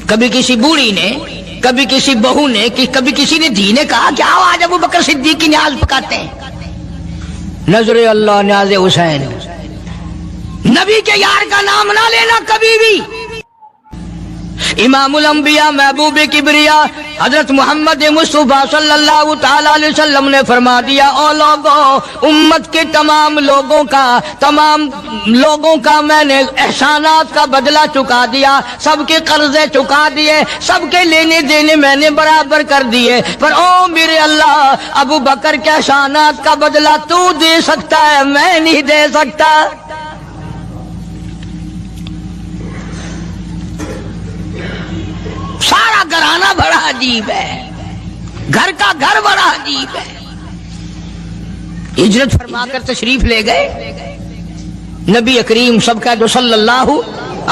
کبھی کسی بوڑھی نے، کبھی کسی بہو نے، کبھی کسی نے دھی نے کہا کہ آؤ آج ابو بکر صدیق کی نیاز پکاتے ہیں. نظر اللہ نیاز حسین. نبی کے یار کا نام نہ لینا کبھی بھی. امام الانبیاء محبوب کبریا حضرت محمد مصطفیٰ صلی اللہ تعالی علیہ وسلم نے فرما دیا، او لوگوں، امت کے تمام لوگوں کا میں نے احسانات کا بدلہ چکا دیا، سب کے قرضے چکا دیے، سب کے لینے دینے میں نے برابر کر دیے، پر او میرے اللہ، ابو بکر کے احسانات کا بدلہ تو دے سکتا ہے، میں نہیں دے سکتا. سارا گھرانہ بڑا عجیب ہے، گھر کا گھر بڑا عجیب ہے. ہجرت فرما کر تشریف لے گئے نبی کریم سب کا جو صلی اللہ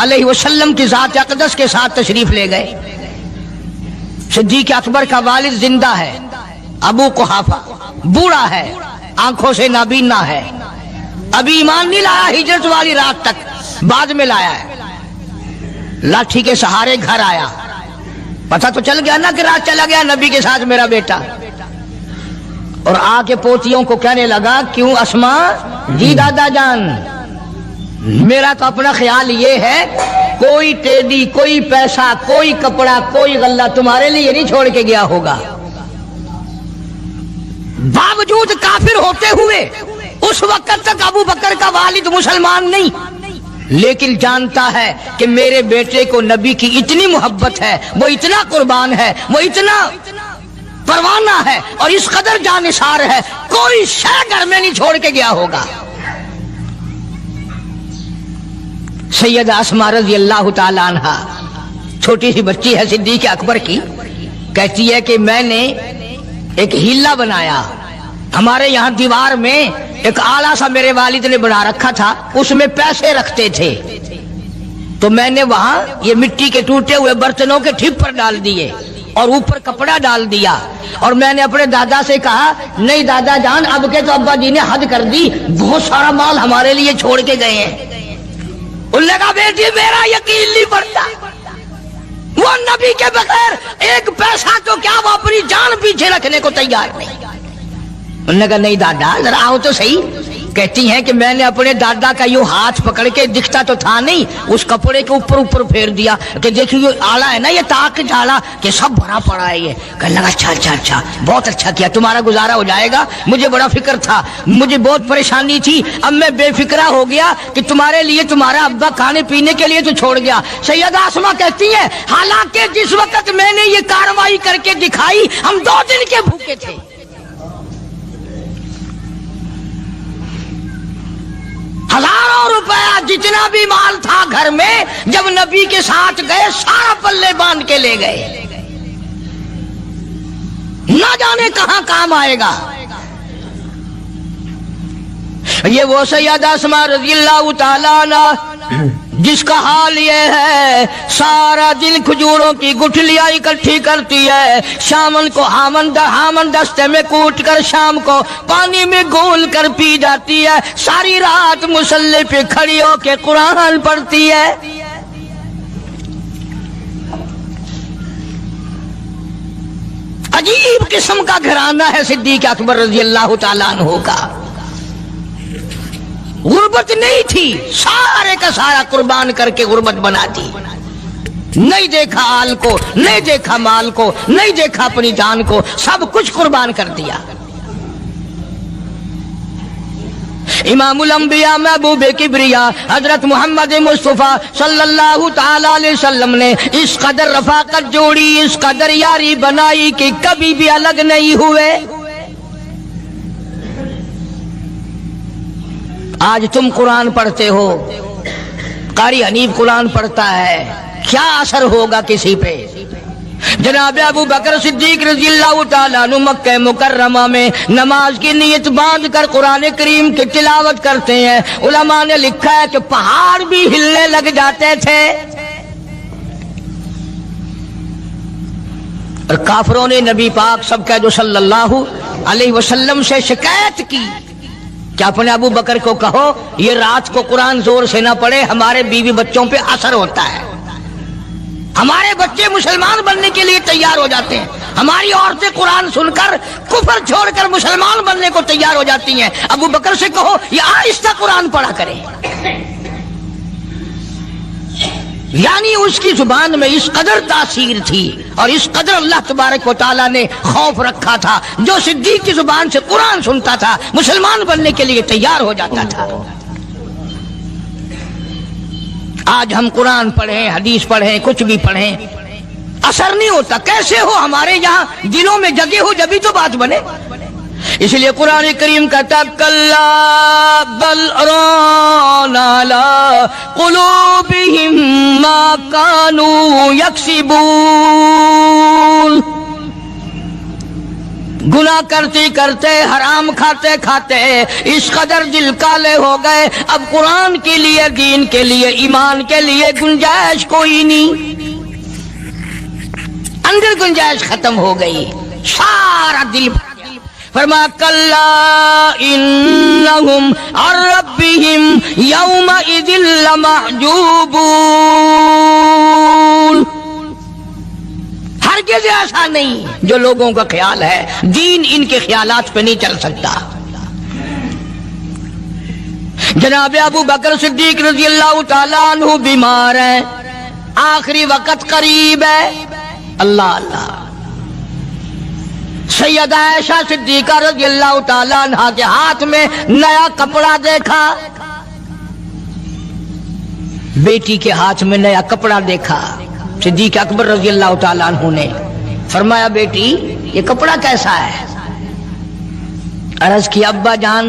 علیہ وسلم کی ذات اقدس کے ساتھ تشریف لے گئے. صدیق اکبر کا والد زندہ ہے، ابو قحافہ بوڑھا ہے، آنکھوں سے نابینا ہے، ابھی ایمان نہیں لایا ہجرت والی رات تک، بعد میں لایا ہے. لاٹھی کے سہارے گھر آیا، پتہ تو چل گیا نا کہ رات چلا گیا نبی کے ساتھ میرا بیٹا. اور آ کے پوتیوں کو کہنے لگا، کیوں اسما جی دادا جان، میرا تو اپنا خیال یہ ہے کوئی ٹیڈی، کوئی پیسہ، کوئی کپڑا، کوئی غلہ تمہارے لیے نہیں چھوڑ کے گیا ہوگا. باوجود کافر ہوتے ہوئے اس وقت تک ابو بکر کا والد مسلمان نہیں، لیکن جانتا ہے کہ میرے بیٹے کو نبی کی اتنی محبت ہے، وہ اتنا قربان ہے، وہ اتنا پروانہ ہے اور اس قدر جانثار ہے، کوئی شے گھر میں نہیں چھوڑ کے گیا ہوگا. سیدہ اسماء رضی اللہ تعالی عنہا چھوٹی سی بچی ہے صدیق اکبر کی، کہتی ہے کہ میں نے ایک ہیلا بنایا، ہمارے یہاں دیوار میں ایک آلہ سا میرے والد نے بنا رکھا تھا، اس میں پیسے رکھتے تھے، تو میں نے وہاں یہ مٹی کے ٹوٹے ہوئے برتنوں کے ٹھپ ڈال دیے اور اوپر کپڑا ڈال دیا، اور میں نے اپنے دادا سے کہا، نہیں دادا جان، اب کے تو ابا جی نے حد کر دی، بہت سارا مال ہمارے لیے چھوڑ کے گئے ہیں. انہوں نے کہا بیٹی میرا یقین نہیں پڑتا، وہ نبی کے بغیر ایک پیسہ تو کیا وہ اپنی جان پیچھے رکھنے کو تیار نہیں. انہوں نے کہا نہیں دادا ذرا آؤ تو صحیح. کہتی ہیں کہ میں نے اپنے دادا کا یوں ہاتھ پکڑ کے، دکھتا تو تھا نہیں، اس کپڑے کے اوپر پھیر دیا کہ دیکھو یہ آلہ ہے نا، یہ تاک ڈالا کہ سب بھرا پڑا ہے. یہ کہنے لگا اچھا بہت اچھا کیا، تمہارا گزارا ہو جائے گا، مجھے بڑا فکر تھا، مجھے بہت پریشانی تھی، اب میں بے فکرہ ہو گیا کہ تمہارے لیے تمہارا ابا کھانے پینے کے لیے تو چھوڑ گیا. سیدہ اسماء کہتی ہیں حالانکہ جس وقت میں نے یہ کارروائی کر کے دکھائی ہم 2 دن کے بھوکے تھے. ہزاروں روپیہ جتنا بھی مال تھا گھر میں، جب نبی کے ساتھ گئے سارا پلے باندھ کے لے گئے، نہ جانے کہاں کام آئے گا. یہ وہ سیدہ اسماء رضی اللہ تعالیٰ عنہ جس کا حال یہ ہے سارا دن کھجوروں کی گٹھلیاں اکٹھی کرتی ہے، شامن کو ہامن دستے میں کوٹ کر شام کو پانی میں گھول کر پی جاتی ہے، ساری رات مصلی پہ کھڑی ہو کے قرآن پڑھتی ہے. عجیب قسم کا گھرانہ ہے صدیق اکبر رضی اللہ تعالیٰ عنہ کا. غربت نہیں تھی، سارے کا سارا قربان کر کے غربت بنا دی. نہیں دیکھا آل کو، نہیں دیکھا مال کو، نہیں دیکھا اپنی جان کو، سب کچھ قربان کر دیا. امام الانبیاء محبوب کبریا حضرت محمد مصطفیٰ صلی اللہ تعالی علیہ وسلم نے اس قدر رفاقت جوڑی، اس قدر یاری بنائی کہ کبھی بھی الگ نہیں ہوئے. آج تم قرآن پڑھتے ہو، قاری حنیف قرآن پڑھتا ہے، کیا اثر ہوگا کسی پہ؟ جناب ابو بکر صدیق رضی اللہ تعالیٰ عنہ مکہ مکرمہ میں نماز کی نیت باندھ کر قرآن کریم کی تلاوت کرتے ہیں. علماء نے لکھا ہے کہ پہاڑ بھی ہلنے لگ جاتے تھے. اور کافروں نے نبی پاک سب کا جو صلی اللہ علیہ وسلم سے شکایت کی کہ اپنے ابو بکر کو کہو یہ رات کو قرآن زور سے نہ پڑھے، ہمارے بیوی بچوں پہ اثر ہوتا ہے. ہمارے بچے مسلمان بننے کے لیے تیار ہو جاتے ہیں، ہماری عورتیں قرآن سن کر کفر چھوڑ کر مسلمان بننے کو تیار ہو جاتی ہیں۔ ابو بکر سے کہو یہ آہستہ قرآن پڑھا کرے، یعنی اس کی زبان میں اس قدر تاثیر تھی اور اس قدر اللہ تبارک و تعالیٰ نے خوف رکھا تھا، جو صدیق کی زبان سے قرآن سنتا تھا مسلمان بننے کے لیے تیار ہو جاتا تھا۔ آج ہم قرآن پڑھیں، حدیث پڑھیں، کچھ بھی پڑھیں، اثر نہیں ہوتا۔ کیسے ہو؟ ہمارے یہاں دلوں میں جگہ ہو جبھی تو بات بنے۔ اس لیے قرآن کریم کہتا کلا بل ران علی قلوبہم ما کانوا یکسبون، گناہ کرتے کرتے، حرام کھاتے کھاتے اس قدر دل کالے ہو گئے، اب قرآن کے لیے، دین کے لیے، ایمان کے لیے گنجائش کوئی نہیں، اندر گنجائش ختم ہو گئی، سارا دل۔ فرما کلا انہم عن ربہم یومئذ لمحجوبون، ہرگز ایسا نہیں جو لوگوں کا خیال ہے، دین ان کے خیالات پہ نہیں چل سکتا۔ جناب ابو بکر صدیق رضی اللہ تعالیٰ عنہ بیمار ہیں، آخری وقت قریب ہے، اللہ اللہ۔ سیدہ عائشہ صدیقہ رضی اللہ تعالیٰ عنہ کے ہاتھ میں نیا کپڑا دیکھا، بیٹی کے ہاتھ میں نیا کپڑا دیکھا، صدیق اکبر رضی اللہ تعالیٰ عنہ نے فرمایا بیٹی یہ کپڑا کیسا ہے؟ عرض کی ابا جان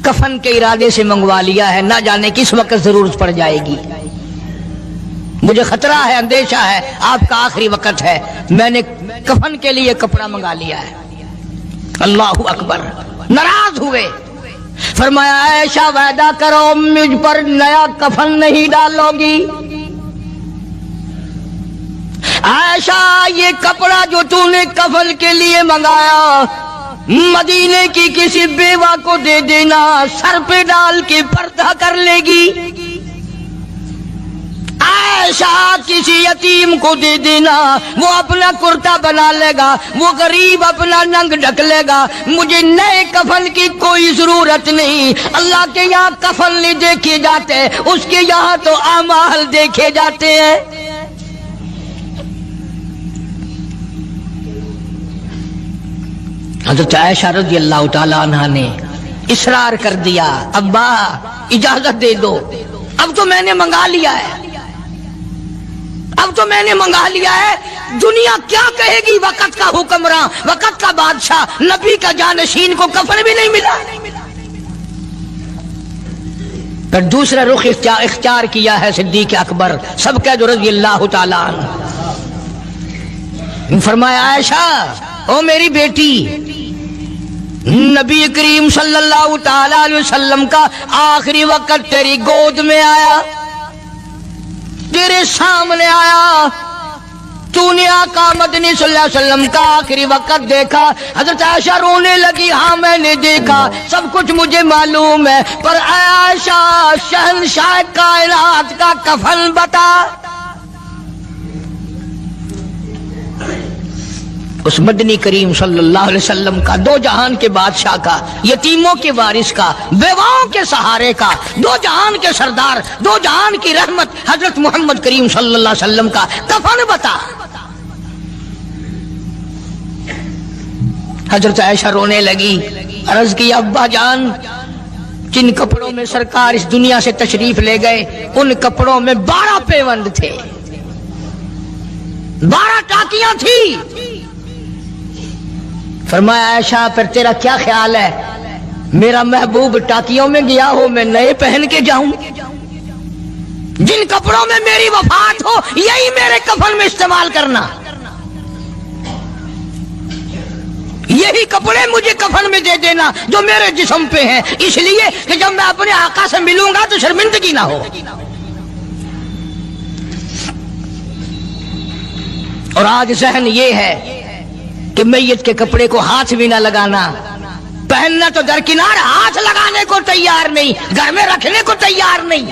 کفن کے ارادے سے منگوا لیا ہے، نہ جانے کس وقت ضرورت پڑ جائے گی، مجھے خطرہ ہے، اندیشہ ہے، آپ کا آخری وقت ہے، میں نے کفن کے لیے کپڑا منگا لیا ہے۔ اللہ اکبر۔ ناراض ہوئے، فرمایا عائشہ وعدہ کرو مجھ پر نیا کفن نہیں ڈالو گی۔ عائشہ یہ کپڑا جو تو نے کفن کے لیے منگایا مدینے کی کسی بیوہ کو دے دینا، سر پہ ڈال کے پردہ کر لے گی۔ عائشہ کسی یتیم کو دے دینا، وہ اپنا کرتا بنا لے گا، وہ غریب اپنا ننگ ڈھک لے گا، مجھے نئے کفن کی کوئی ضرورت نہیں۔ اللہ کے یہاں کفن نہیں دیکھے جاتے، اس کے یہاں تو اعمال دیکھے جاتے ہیں۔ حضرت عائشہ رضی اللہ تعالیٰ عنہ نے اصرار کر دیا، ابا اجازت دے دو، اب تو میں نے منگا لیا ہے، اب تو میں نے منگا لیا ہے، دنیا کیا کہے گی؟ وقت کا حکمراں، وقت کا بادشاہ، نبی کا جانشین کو کفن بھی نہیں ملا۔ پھر دوسرا رخ اختیار کیا ہے صدیق اکبر سب کہہ دو رضی اللہ تعالیٰ عنہ۔ فرمایا عائشہ او میری بیٹی، نبی کریم صلی اللہ تعالی علیہ وسلم کا آخری وقت تیری گود میں آیا، تیرے سامنے آیا، تو نے آقا مدنی صلی اللہ علیہ وسلم کا آخری وقت دیکھا۔ حضرت عائشہ رونے لگی، ہاں میں نے دیکھا، سب کچھ مجھے معلوم ہے، پر عائشہ شہنشاہ کائنات کا کفن بتا۔ اس مدنی کریم صلی اللہ علیہ وسلم کا، دو جہان کے بادشاہ کا، یتیموں کے وارث کا، بیواؤں کے سہارے کا، دو جہان کے سردار، دو جہان کی رحمت حضرت محمد کریم صلی اللہ علیہ وسلم کا کفن بتا۔ حضرت عائشہ رونے لگی، عرض کی ابا جان جن کپڑوں میں سرکار اس دنیا سے تشریف لے گئے ان کپڑوں میں 12 پیوند تھے، 12 ٹاکیاں تھی۔ فرمایا عائشہ پھر تیرا کیا خیال ہے، میرا محبوب ٹاکیوں میں گیا ہو میں نئے پہن کے جاؤں؟ جن کپڑوں میں میری وفات ہو یہی میرے کفن میں استعمال کرنا، یہی کپڑے مجھے کفن میں دے دینا جو میرے جسم پہ ہیں، اس لیے کہ جب میں اپنے آقا سے ملوں گا تو شرمندگی نہ ہو۔ اور آج ذہن یہ ہے کہ میت کے کپڑے کو ہاتھ بھی نہ لگانا، پہننا تو درکنار، ہاتھ لگانے کو تیار نہیں، گھر میں رکھنے کو تیار نہیں۔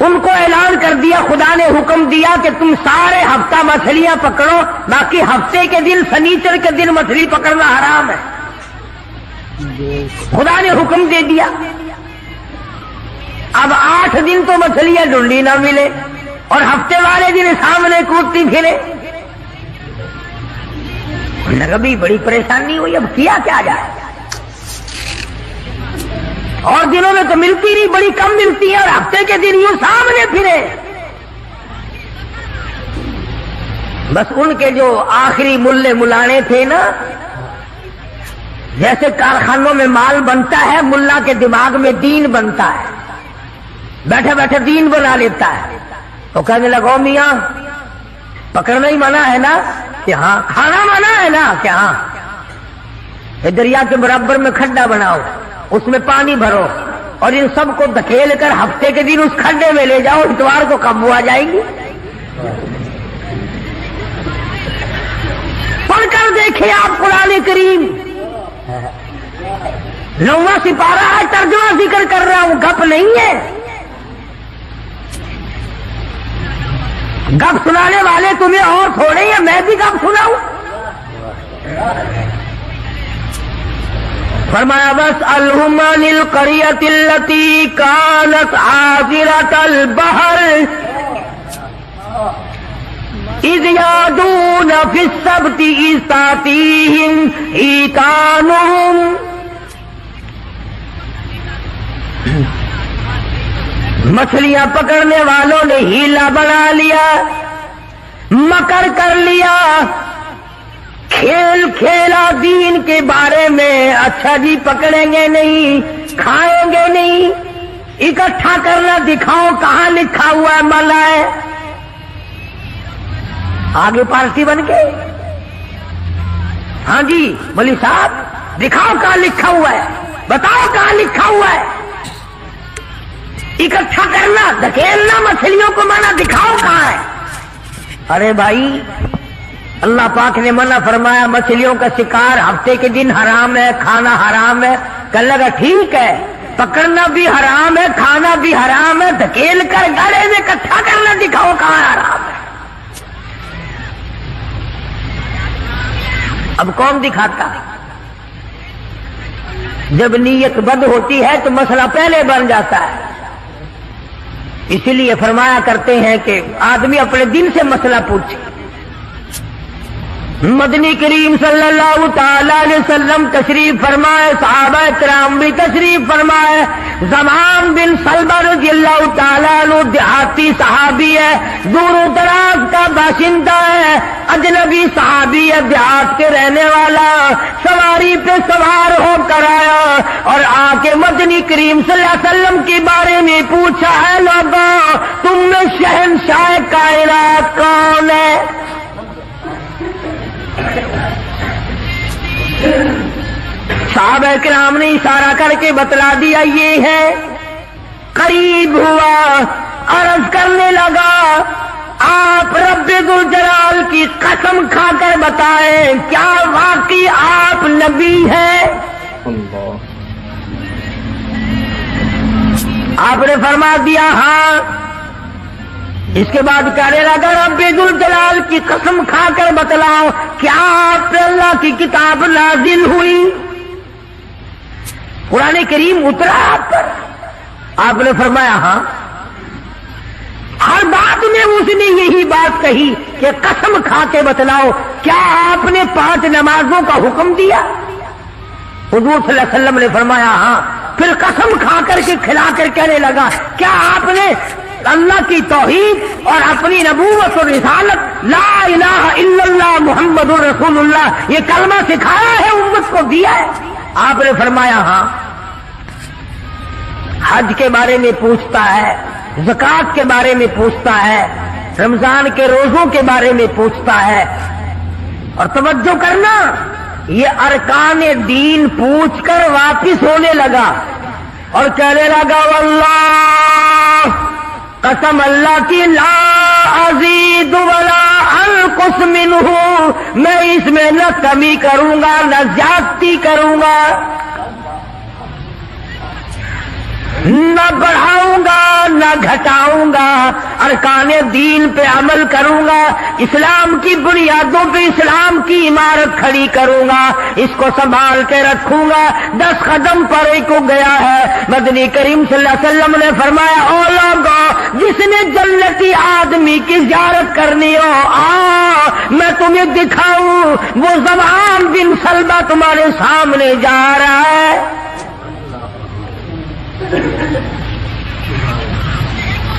ان کو اعلان کر دیا، خدا نے حکم دیا کہ تم سارے ہفتہ مچھلیاں پکڑو، باقی ہفتے کے دن سنیچر کے دن مچھلی پکڑنا حرام ہے۔ خدا نے حکم دے دیا۔ اب 8 دن تو مچھلیاں ڈھونڈی نہ ملے اور ہفتے والے دن سامنے کودتی پھرے، بھی بڑی پریشانی ہوئی، اب کیا کیا جائے؟ اور دنوں میں تو ملتی نہیں، بڑی کم ملتی ہے، اور ہفتے کے دن یوں سامنے پھرے۔ بس ان کے جو آخری ملے ملانے تھے نا، جیسے کارخانوں میں مال بنتا ہے، ملا کے دماغ میں دین بنتا ہے، بیٹھے بیٹھے دین بنا لیتا ہے۔ تو کہنے لگا میاں پکڑنا ہی منع ہے نا؟ کہ ہاں۔ کھانا منع ہے نا؟ کہ ہاں۔ دریا کے برابر میں کھڈا بناؤ، اس میں پانی بھرو اور ان سب کو دھکیل کر ہفتے کے دن اس کھڈے میں لے جاؤ، اتوار کو قابو آ جائیں گی۔ پڑھ کر دیکھیں آپ قرآن کریم، 9واں سپارہ ہے، ترجمہ ذکر کر رہا ہوں، گپ نہیں ہے۔ گپ سنانے والے تمہیں اور تھوڑے ہیں، میں بھی گپ سناؤں؟ فرمایا بس الہم القریۃ التی کانت حاضرۃ البحر اذ یعدون فی السبت اذ تأتیہم حیتانہم۔ مچھلیاں پکڑنے والوں نے ہیلا بنا لیا، مکر کر لیا، کھیل کھیلا دین کے بارے میں۔ اچھا جی پکڑیں گے نہیں، کھائیں گے نہیں، اکٹھا کرنا دکھاؤ کہاں لکھا ہوا ہے منع ہے۔ آگے پارٹی بن کے ہاں جی بولی صاحب دکھاؤ کہاں لکھا ہوا ہے، بتاؤ کہاں لکھا ہوا ہے۔ اکٹھا کرنا دھکیلنا مچھلیوں کو منع، دکھاؤ کہاں ہے۔ ارے بھائی اللہ پاک نے منع فرمایا، مچھلیوں کا شکار ہفتے کے دن حرام ہے، کھانا حرام ہے۔ کہنے لگا ٹھیک ہے، پکڑنا بھی حرام ہے، کھانا بھی حرام ہے، دھکیل کر گڑے میں اکٹھا کرنا دکھاؤ کہاں حرام ہے۔ اب کون دکھاتا؟ جب نیت بد ہوتی ہے تو مسئلہ پہلے بن جاتا ہے۔ اسی لیے فرمایا کرتے ہیں کہ آدمی اپنے دل سے مسئلہ پوچھے۔ مدنی کریم صلی اللہ تعالی علیہ وسلم تشریف فرمائے، صحابہ کرام بھی تشریف فرمائے۔ زمان بن سلمہ رضی اللہ تعالیٰ عنہ دیہاتی صحابی ہے، دور و دراز کا باشندہ ہے، اجنبی صحابی ہے، دیہات کے رہنے والا، سواری پہ سوار ہو کر آیا اور آ کے مدنی کریم صلی اللہ علیہ وسلم کے بارے میں پوچھا ہے لوگوں تم میں شہنشاہ کائنات کون ہے؟ صحابہ کرام نے اشارہ کر کے بتلا دیا یہ ہے۔ قریب ہوا، عرض کرنے لگا آپ رب ذوالجلال کی قسم کھا کر بتائیں کیا واقعی آپ نبی ہیں؟ آپ نے فرما دیا ہاں۔ اس کے بعد کہنے لگا رب ذوالجلال کی قسم کھا کر بتلاؤ کیا آپ پہ اللہ کی کتاب نازل ہوئی؟ قرآن کریم اترا آپ پر؟ آپ نے فرمایا ہاں۔ ہر بات میں اس نے یہی بات کہی کہ قسم کھا کے بتلاؤ کیا آپ نے 5 نمازوں کا حکم دیا؟ حضور صلی اللہ علیہ وسلم نے فرمایا ہاں۔ پھر قسم کھا کر کے کھلا کر کہنے لگا کیا آپ نے اللہ کی توحید اور اپنی نبوت اور رسالت لا الہ الا اللہ محمد رسول اللہ یہ کلمہ سکھایا ہے، امت کو دیا ہے؟ آپ نے فرمایا ہاں۔ حج کے بارے میں پوچھتا ہے، زکوٰۃ کے بارے میں پوچھتا ہے، رمضان کے روزوں کے بارے میں پوچھتا ہے۔ اور توجہ کرنا، یہ ارکان دین پوچھ کر واپس ہونے لگا اور کہنے لگا واللہ قسم اللہ کی لا ازید ولا انقص منہ، میں اس میں نہ کمی کروں گا نہ زیادتی کروں گا۔ نہ بڑھاؤں گا نہ گھٹاؤں گا، ارکان دین پہ عمل کروں گا، اسلام کی بنیادوں پہ اسلام کی عمارت کھڑی کروں گا، اس کو سنبھال کے رکھوں گا۔ 10 قدم پڑے کو گیا ہے، مدنی کریم صلی اللہ علیہ وسلم نے فرمایا، او لوگو جس نے جنتی آدمی کی زیارت کرنی ہو میں تمہیں دکھاؤں، وہ زمان بن سلمہ تمہارے سامنے جا رہا ہے۔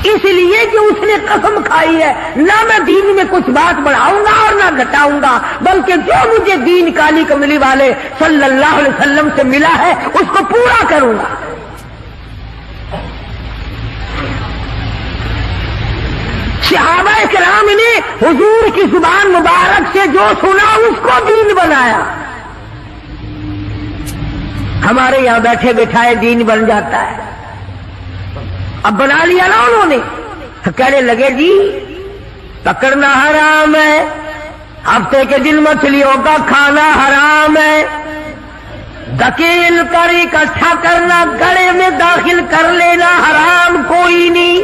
اس لیے کہ اس نے قسم کھائی ہے، نہ میں دین میں کچھ بات بڑھاؤں گا اور نہ گھٹاؤں گا، بلکہ جو مجھے دین کالی کملی والے صلی اللہ علیہ وسلم سے ملا ہے اس کو پورا کروں گا۔ صحابہ کرام نے حضور کی زبان مبارک سے جو سنا اس کو دین بنایا۔ ہمارے یہاں بیٹھے بٹھائے دین بن جاتا ہے، اب بنا لیا نا انہوں نے، کہنے لگے جی پکڑنا حرام ہے، ہفتے کے دن مچھلیوں کا کھانا حرام ہے، دکیل کر اکٹھا کرنا گڑے میں داخل کر لینا حرام، کوئی نہیں،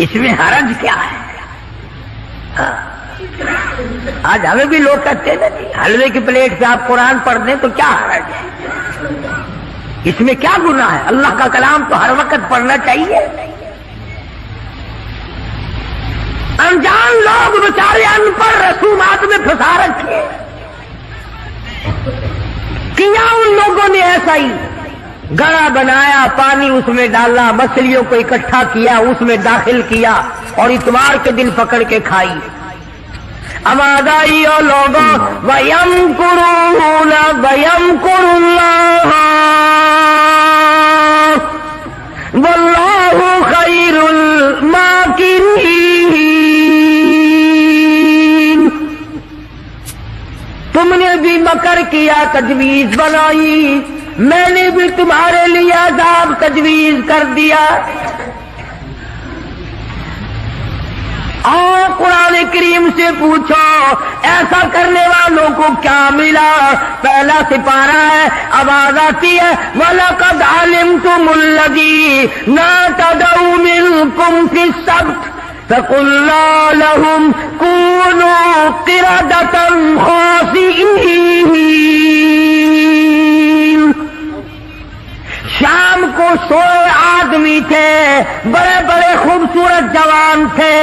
اس میں حرج کیا ہے؟ آج ہمیں بھی لوگ کہتے ہیں حلوے کی پلیٹ سے آپ قرآن پڑھ دیں تو کیا حرج ہے، اس میں کیا گناہ ہے؟ اللہ کا کلام تو ہر وقت پڑھنا چاہیے۔ انجان لوگ بیچارے ان پڑھ رسومات میں پھنسا رکھے، کیا ان لوگوں نے ایسا ہی گڑا بنایا، پانی اس میں ڈالا، مچھلیوں کو اکٹھا کیا، اس میں داخل کیا اور اتوار کے دن پکڑ کے کھائی۔ آواز آئی اور لوگوں وَيَمْكُرُونَ وَيَمْكُرُ اللَّهُ وَاللَّهُ خَيْرُ الْمَاكِرِينَ۔ تم نے بھی مکر کیا، تجویز بنائی، میں نے بھی تمہارے لیے عذاب تجویز کر دیا۔ اور قرآن کریم سے پوچھو ایسا کرنے والوں کو کیا ملا؟ پہلا سپارہ ہے، آواز آتی ہے وَلَقَدْ عَلِمْتُمُ الَّذِينَ اعْتَدَوْا مِنْكُمْ فِي السَّبْتِ فَقُلْنَا لَهُمْ كُونُوا قِرَدَةً خَاسِئِينَ۔ شام کو 100 آدمی تھے، بڑے بڑے خوبصورت جوان تھے،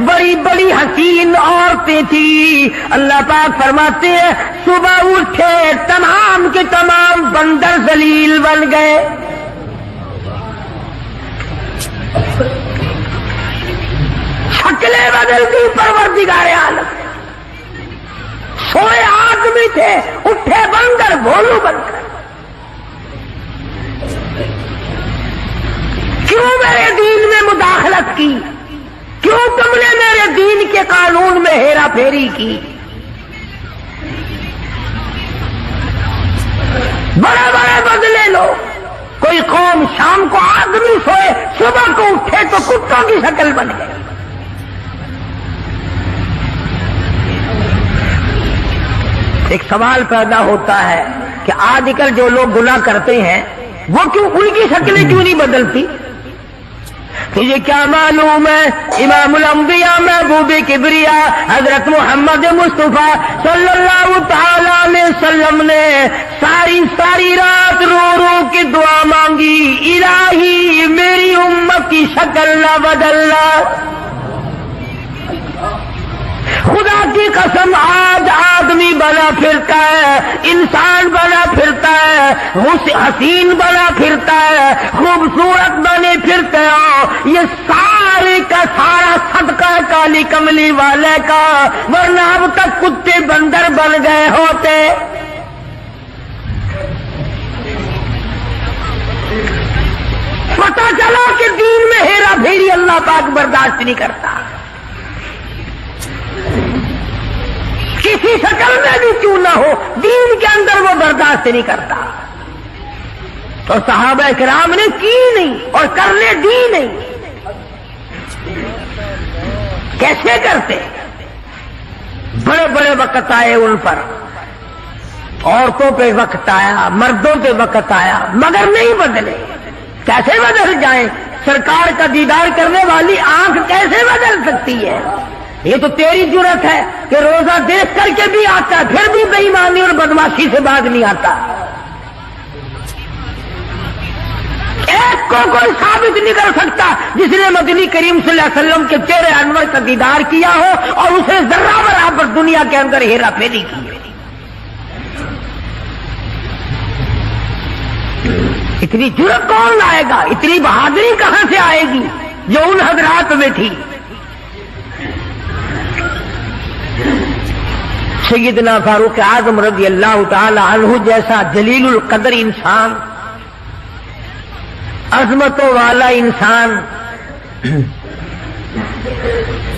بڑی بڑی حسین عورتیں تھیں۔ اللہ پاک فرماتے ہیں صبح اٹھے تمام کے تمام بندر ذلیل بن گئے۔ شکلیں بدل گئی پروردگار عالم۔ 100 آدمی تھے، اٹھے بندر بھولو بن کر۔ کیوں میرے دین میں مداخلت کی؟ کیوں تم نے میرے دین کے قانون میں ہیرا پھیری کی؟ بڑے بڑے بدلے لو، کوئی قوم شام کو آدمی سوئے، صبح کو اٹھے تو کتوں کی شکل بن گئے۔ ایک سوال پیدا ہوتا ہے کہ آج کل جو لوگ گناہ کرتے ہیں وہ کیوں ان کی شکلیں کیوں نہیں بدلتی؟ تجھے کیا معلوم ہے امام الانبیاء محبوب کبریا حضرت محمد مصطفیٰ صلی اللہ تعالی علیہ وسلم نے ساری رات رو رو کے دعا مانگی، الہی میری امت کی شکل نہ بدلنا۔ خدا کی قسم آج آدمی بنا پھرتا ہے، انسان بنا پھرتا ہے، حسین بنا پھرتا ہے، خوبصورت بنے پھرتے ہو، یہ سارے کا سارا صدقہ کالی کملی والے کا، ورنہ اب تک کتے بندر بن گئے ہوتے۔ پتہ چلا کہ دین میں ہیرا پھیری اللہ پاک برداشت نہیں کرتا، کسی شکل میں بھی کیوں نہ ہو، دین کے اندر وہ برداشت نہیں کرتا۔ تو صحابہ کرام نے کی نہیں اور کرنے دی نہیں۔ کیسے کرتے؟ بڑے بڑے وقت آئے ان پر، عورتوں پہ وقت آیا، مردوں پہ وقت آیا، مگر نہیں بدلے۔ کیسے بدل جائیں؟ سرکار کا دیدار کرنے والی آنکھ کیسے بدل سکتی ہے؟ یہ تو تیری جرت ہے کہ روزہ دیکھ کر کے بھی آتا ہے پھر بھی بے ایمانی اور بدماشی سے باز نہیں آتا۔ ایک کو کوئی ثابت نہیں کر سکتا جس نے مدنی کریم صلی اللہ علیہ وسلم کے چہرے انور کا دیدار کیا ہو اور اسے ذرہ برابر دنیا کے اندر ہیرا پھیری کی۔ اتنی جرت کون لائے گا؟ اتنی بہادری کہاں سے آئے گی جو ان حضرات میں تھی؟ سیدنا فاروق اعظم رضی اللہ تعالی عنہ جیسا جلیل القدر انسان، عظمتوں والا انسان،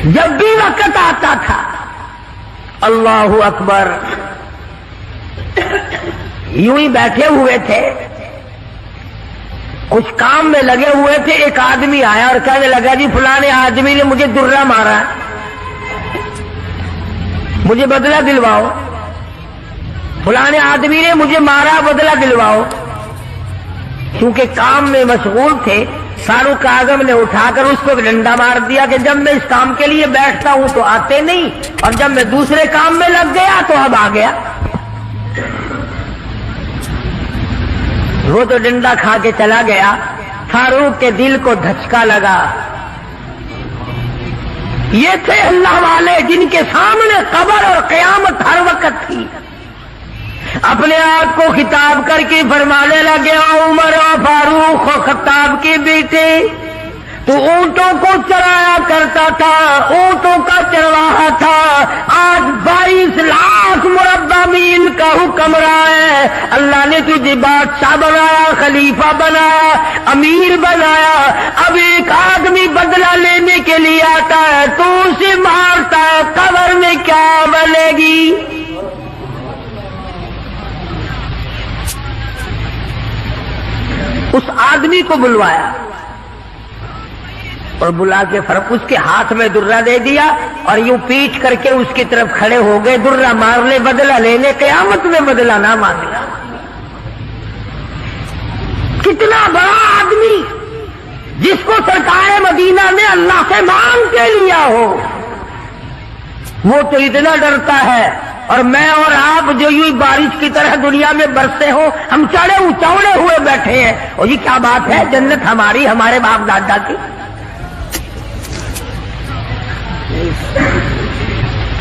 جب بھی وقت آتا تھا اللہ اکبر یوں ہی بیٹھے ہوئے تھے، کچھ کام میں لگے ہوئے تھے، ایک آدمی آیا اور کہنے لگا جی فلانے آدمی نے مجھے درہ مارا، مجھے بدلہ دلواؤ، فلانے آدمی نے مجھے مارا، بدلہ دلواؤ۔ کیونکہ کام میں مشغول تھے، فاروق اعظم نے اٹھا کر اس کو ڈنڈا مار دیا کہ جب میں اس کام کے لیے بیٹھتا ہوں تو آتے نہیں، اور جب میں دوسرے کام میں لگ گیا تو اب آ گیا۔ وہ تو ڈنڈا کھا کے چلا گیا، فاروق کے دل کو دھچکا لگا۔ یہ تھے اللہ والے جن کے سامنے قبر اور قیامت ہر وقت تھی۔ اپنے آپ کو خطاب کر کے فرمانے لگے عمر و فاروق و خطاب کے بیٹے، تو اونٹوں کو چرایا کرتا تھا، اونٹوں کا چرواہا تھا، آج 22 لاکھ مربع میل کا حکمراں ہے۔ اللہ نے تجھے بادشاہ بنایا، خلیفہ بنایا، امیر بنایا، اب ایک آدمی بدلہ لینے کے لیے آتا ہے تو اسے مارتا ہے، قبر میں کیا بنے گی؟ اس آدمی کو بلوایا اور بلا کے اس کے ہاتھ میں درہ دے دیا اور یوں پیٹ کر کے اس کی طرف کھڑے ہو گئے، درہ مار لے، بدلہ لے لے، قیامت میں بدلہ نہ مانگنا۔ کتنا بڑا آدمی جس کو سرکار مدینہ نے اللہ سے مانگ کے لیا ہو، وہ تو اتنا ڈرتا ہے، اور میں اور آپ جو یوں بارش کی طرح دنیا میں برستے ہو، ہم چوڑے ہوئے بیٹھے ہیں، اور یہ کیا بات ہے؟ جنت ہماری، ہمارے باپ دادا کی۔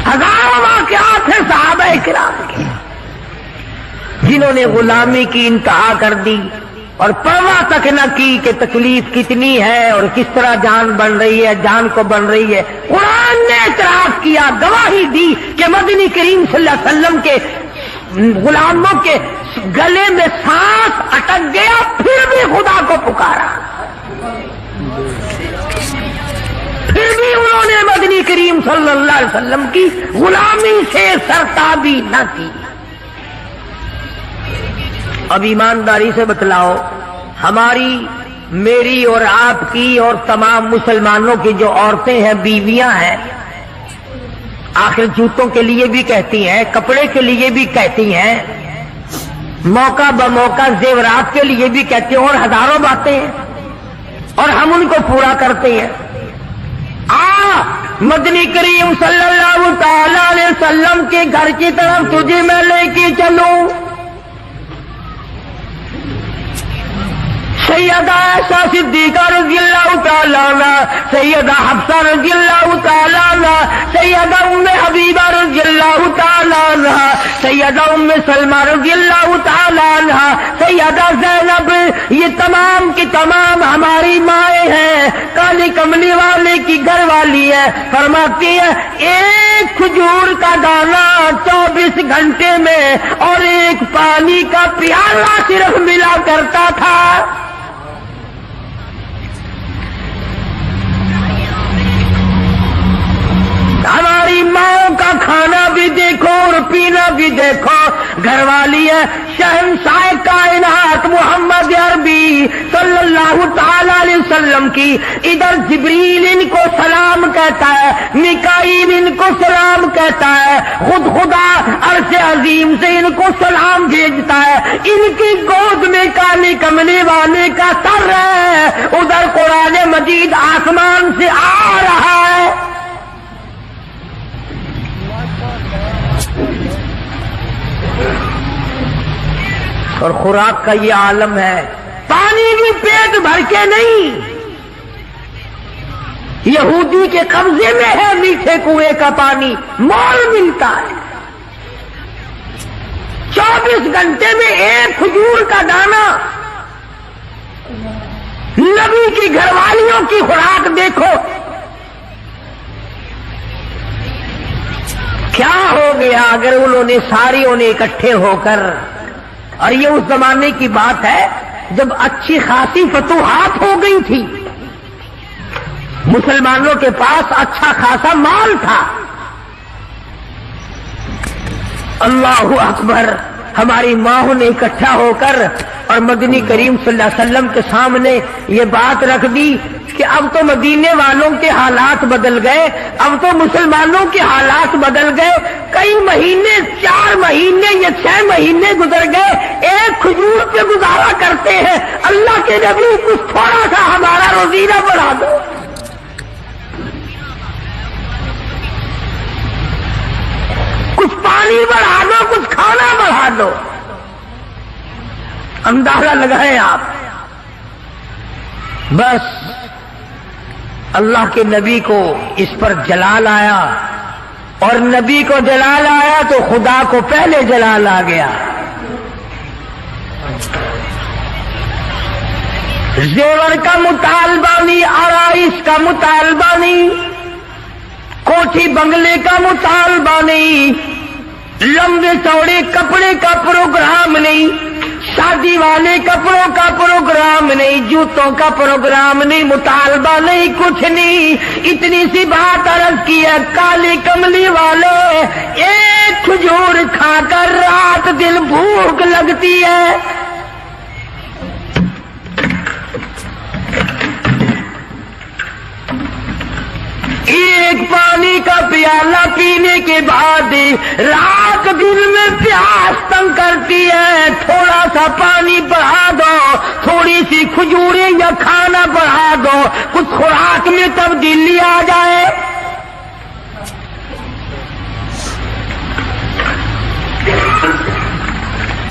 ہزاروں واقعات ہیں صحابہ کرام کے جنہوں نے غلامی کی انتہا کر دی اور پرواہ تک نہ کی کہ تکلیف کتنی ہے اور کس طرح جان بن رہی ہے، جان کو بن رہی ہے۔ قرآن نے اعتراف کیا، گواہی دی کہ مدنی کریم صلی اللہ علیہ وسلم کے غلاموں کے گلے میں سانس اٹک گیا، پھر بھی خدا کو پکارا، پھر بھی انہوں نے مدنی کریم صلی اللہ علیہ وسلم کی غلامی سے سرتابی نہ کی۔ اب ایمانداری سے بتلاؤ، ہماری، میری اور آپ کی اور تمام مسلمانوں کی جو عورتیں ہیں، بیویاں ہیں، آخر جوتوں کے لیے بھی کہتی ہیں، کپڑے کے لیے بھی کہتی ہیں، موقع بموقع زیورات کے لیے بھی کہتے ہیں، اور ہزاروں باتیں ہیں، اور ہم ان کو پورا کرتے ہیں۔ مدنی کریم صلی اللہ تعالی علیہ وسلم کے گھر کی طرف تجھے میں لے کے چلوں۔ سیدہ عائشہ صدیقہ رضی اللہ تعالیٰ عنہ، سیدہ حفصہ رضی اللہ تعالیٰ عنہ، سیدہ ام حبیبہ رضی اللہ تعالیٰ عنہ، سیدہ ام سلمہ رضی اللہ تعالیٰ عنہ، سیدہ زینب، یہ تمام کی تمام ہماری مائیں ہیں، کالی کملی والے کی گھر والی ہے۔ فرماتی ہے ایک کھجور کا دانہ 24 گھنٹے میں اور ایک پانی کا پیالہ صرف ملا کرتا تھا۔ ہماری ماں کا کھانا بھی دیکھو اور پینا بھی دیکھو، گھر والی ہے شہنشاہ کائنات محمد عربی صلی اللہ تعالی علیہ وسلم کی، ادھر جبریل ان کو سلام کہتا ہے، میکائیل ان کو سلام کہتا ہے، خود خدا عرش عظیم سے ان کو سلام بھیجتا ہے. ان کی گود میں کالی کملی والے کا سر ہے. ادھر قرآن مجید آسمان سے آ رہا ہے. اور خوراک کا یہ عالم ہے. پانی بھی پیٹ بھر کے نہیں، یہودی کے قبضے میں ہے میٹھے کنویں کا پانی، مول ملتا ہے. 24 گھنٹے میں ایک کھجور کا دانہ. نبی کی گھر والیوں کی خوراک دیکھو کیا ہو گیا اگر انہوں نے ساریوں نے اکٹھے ہو کر. اور یہ اس زمانے کی بات ہے جب اچھی خاصی فتوحات ہو گئی تھی، مسلمانوں کے پاس اچھا خاصا مال تھا. اللہ اکبر. ہماری ماں نے اکٹھا ہو کر اور مدنی کریم صلی اللہ علیہ وسلم کے سامنے یہ بات رکھ دی کہ اب تو مدینے والوں کے حالات بدل گئے، اب تو مسلمانوں کے حالات بدل گئے. کئی مہینے، 4 مہینے یا 6 مہینے گزر گئے، ایک کھجور پہ گزارا کرتے ہیں. اللہ کے نبی کچھ تھوڑا سا ہمارا روزینہ بڑھا دو. کچھ پانی بڑھا دو، کچھ کھانا بڑھا دو. اندازہ لگائیں آپ. بس اللہ کے نبی کو اس پر جلال آیا، اور نبی کو جلال آیا تو خدا کو پہلے جلال آ گیا. زیور کا مطالبہ نہیں، آرائش کا مطالبہ نہیں، کوٹھی بنگلے کا مطالبہ نہیں، لمبے چوڑے کپڑے کا پروگرام نہیں، شادی والے کپڑوں کا پروگرام نہیں، جوتوں کا پروگرام نہیں، مطالبہ نہیں، کچھ نہیں. اتنی سی بات عرض کی ہے، کالی کملی والے ایک کھجور کھا کر رات دن بھوک لگتی ہے. ایک پانی کا پیالہ پینے کے بعد رات دن میں پیاس تنگ کرتی ہے. تھوڑا سا پانی بڑھا دو، تھوڑی سی کھجوریں یا کھانا بڑھا دو، کچھ خوراک میں تبدیلی آ جائے.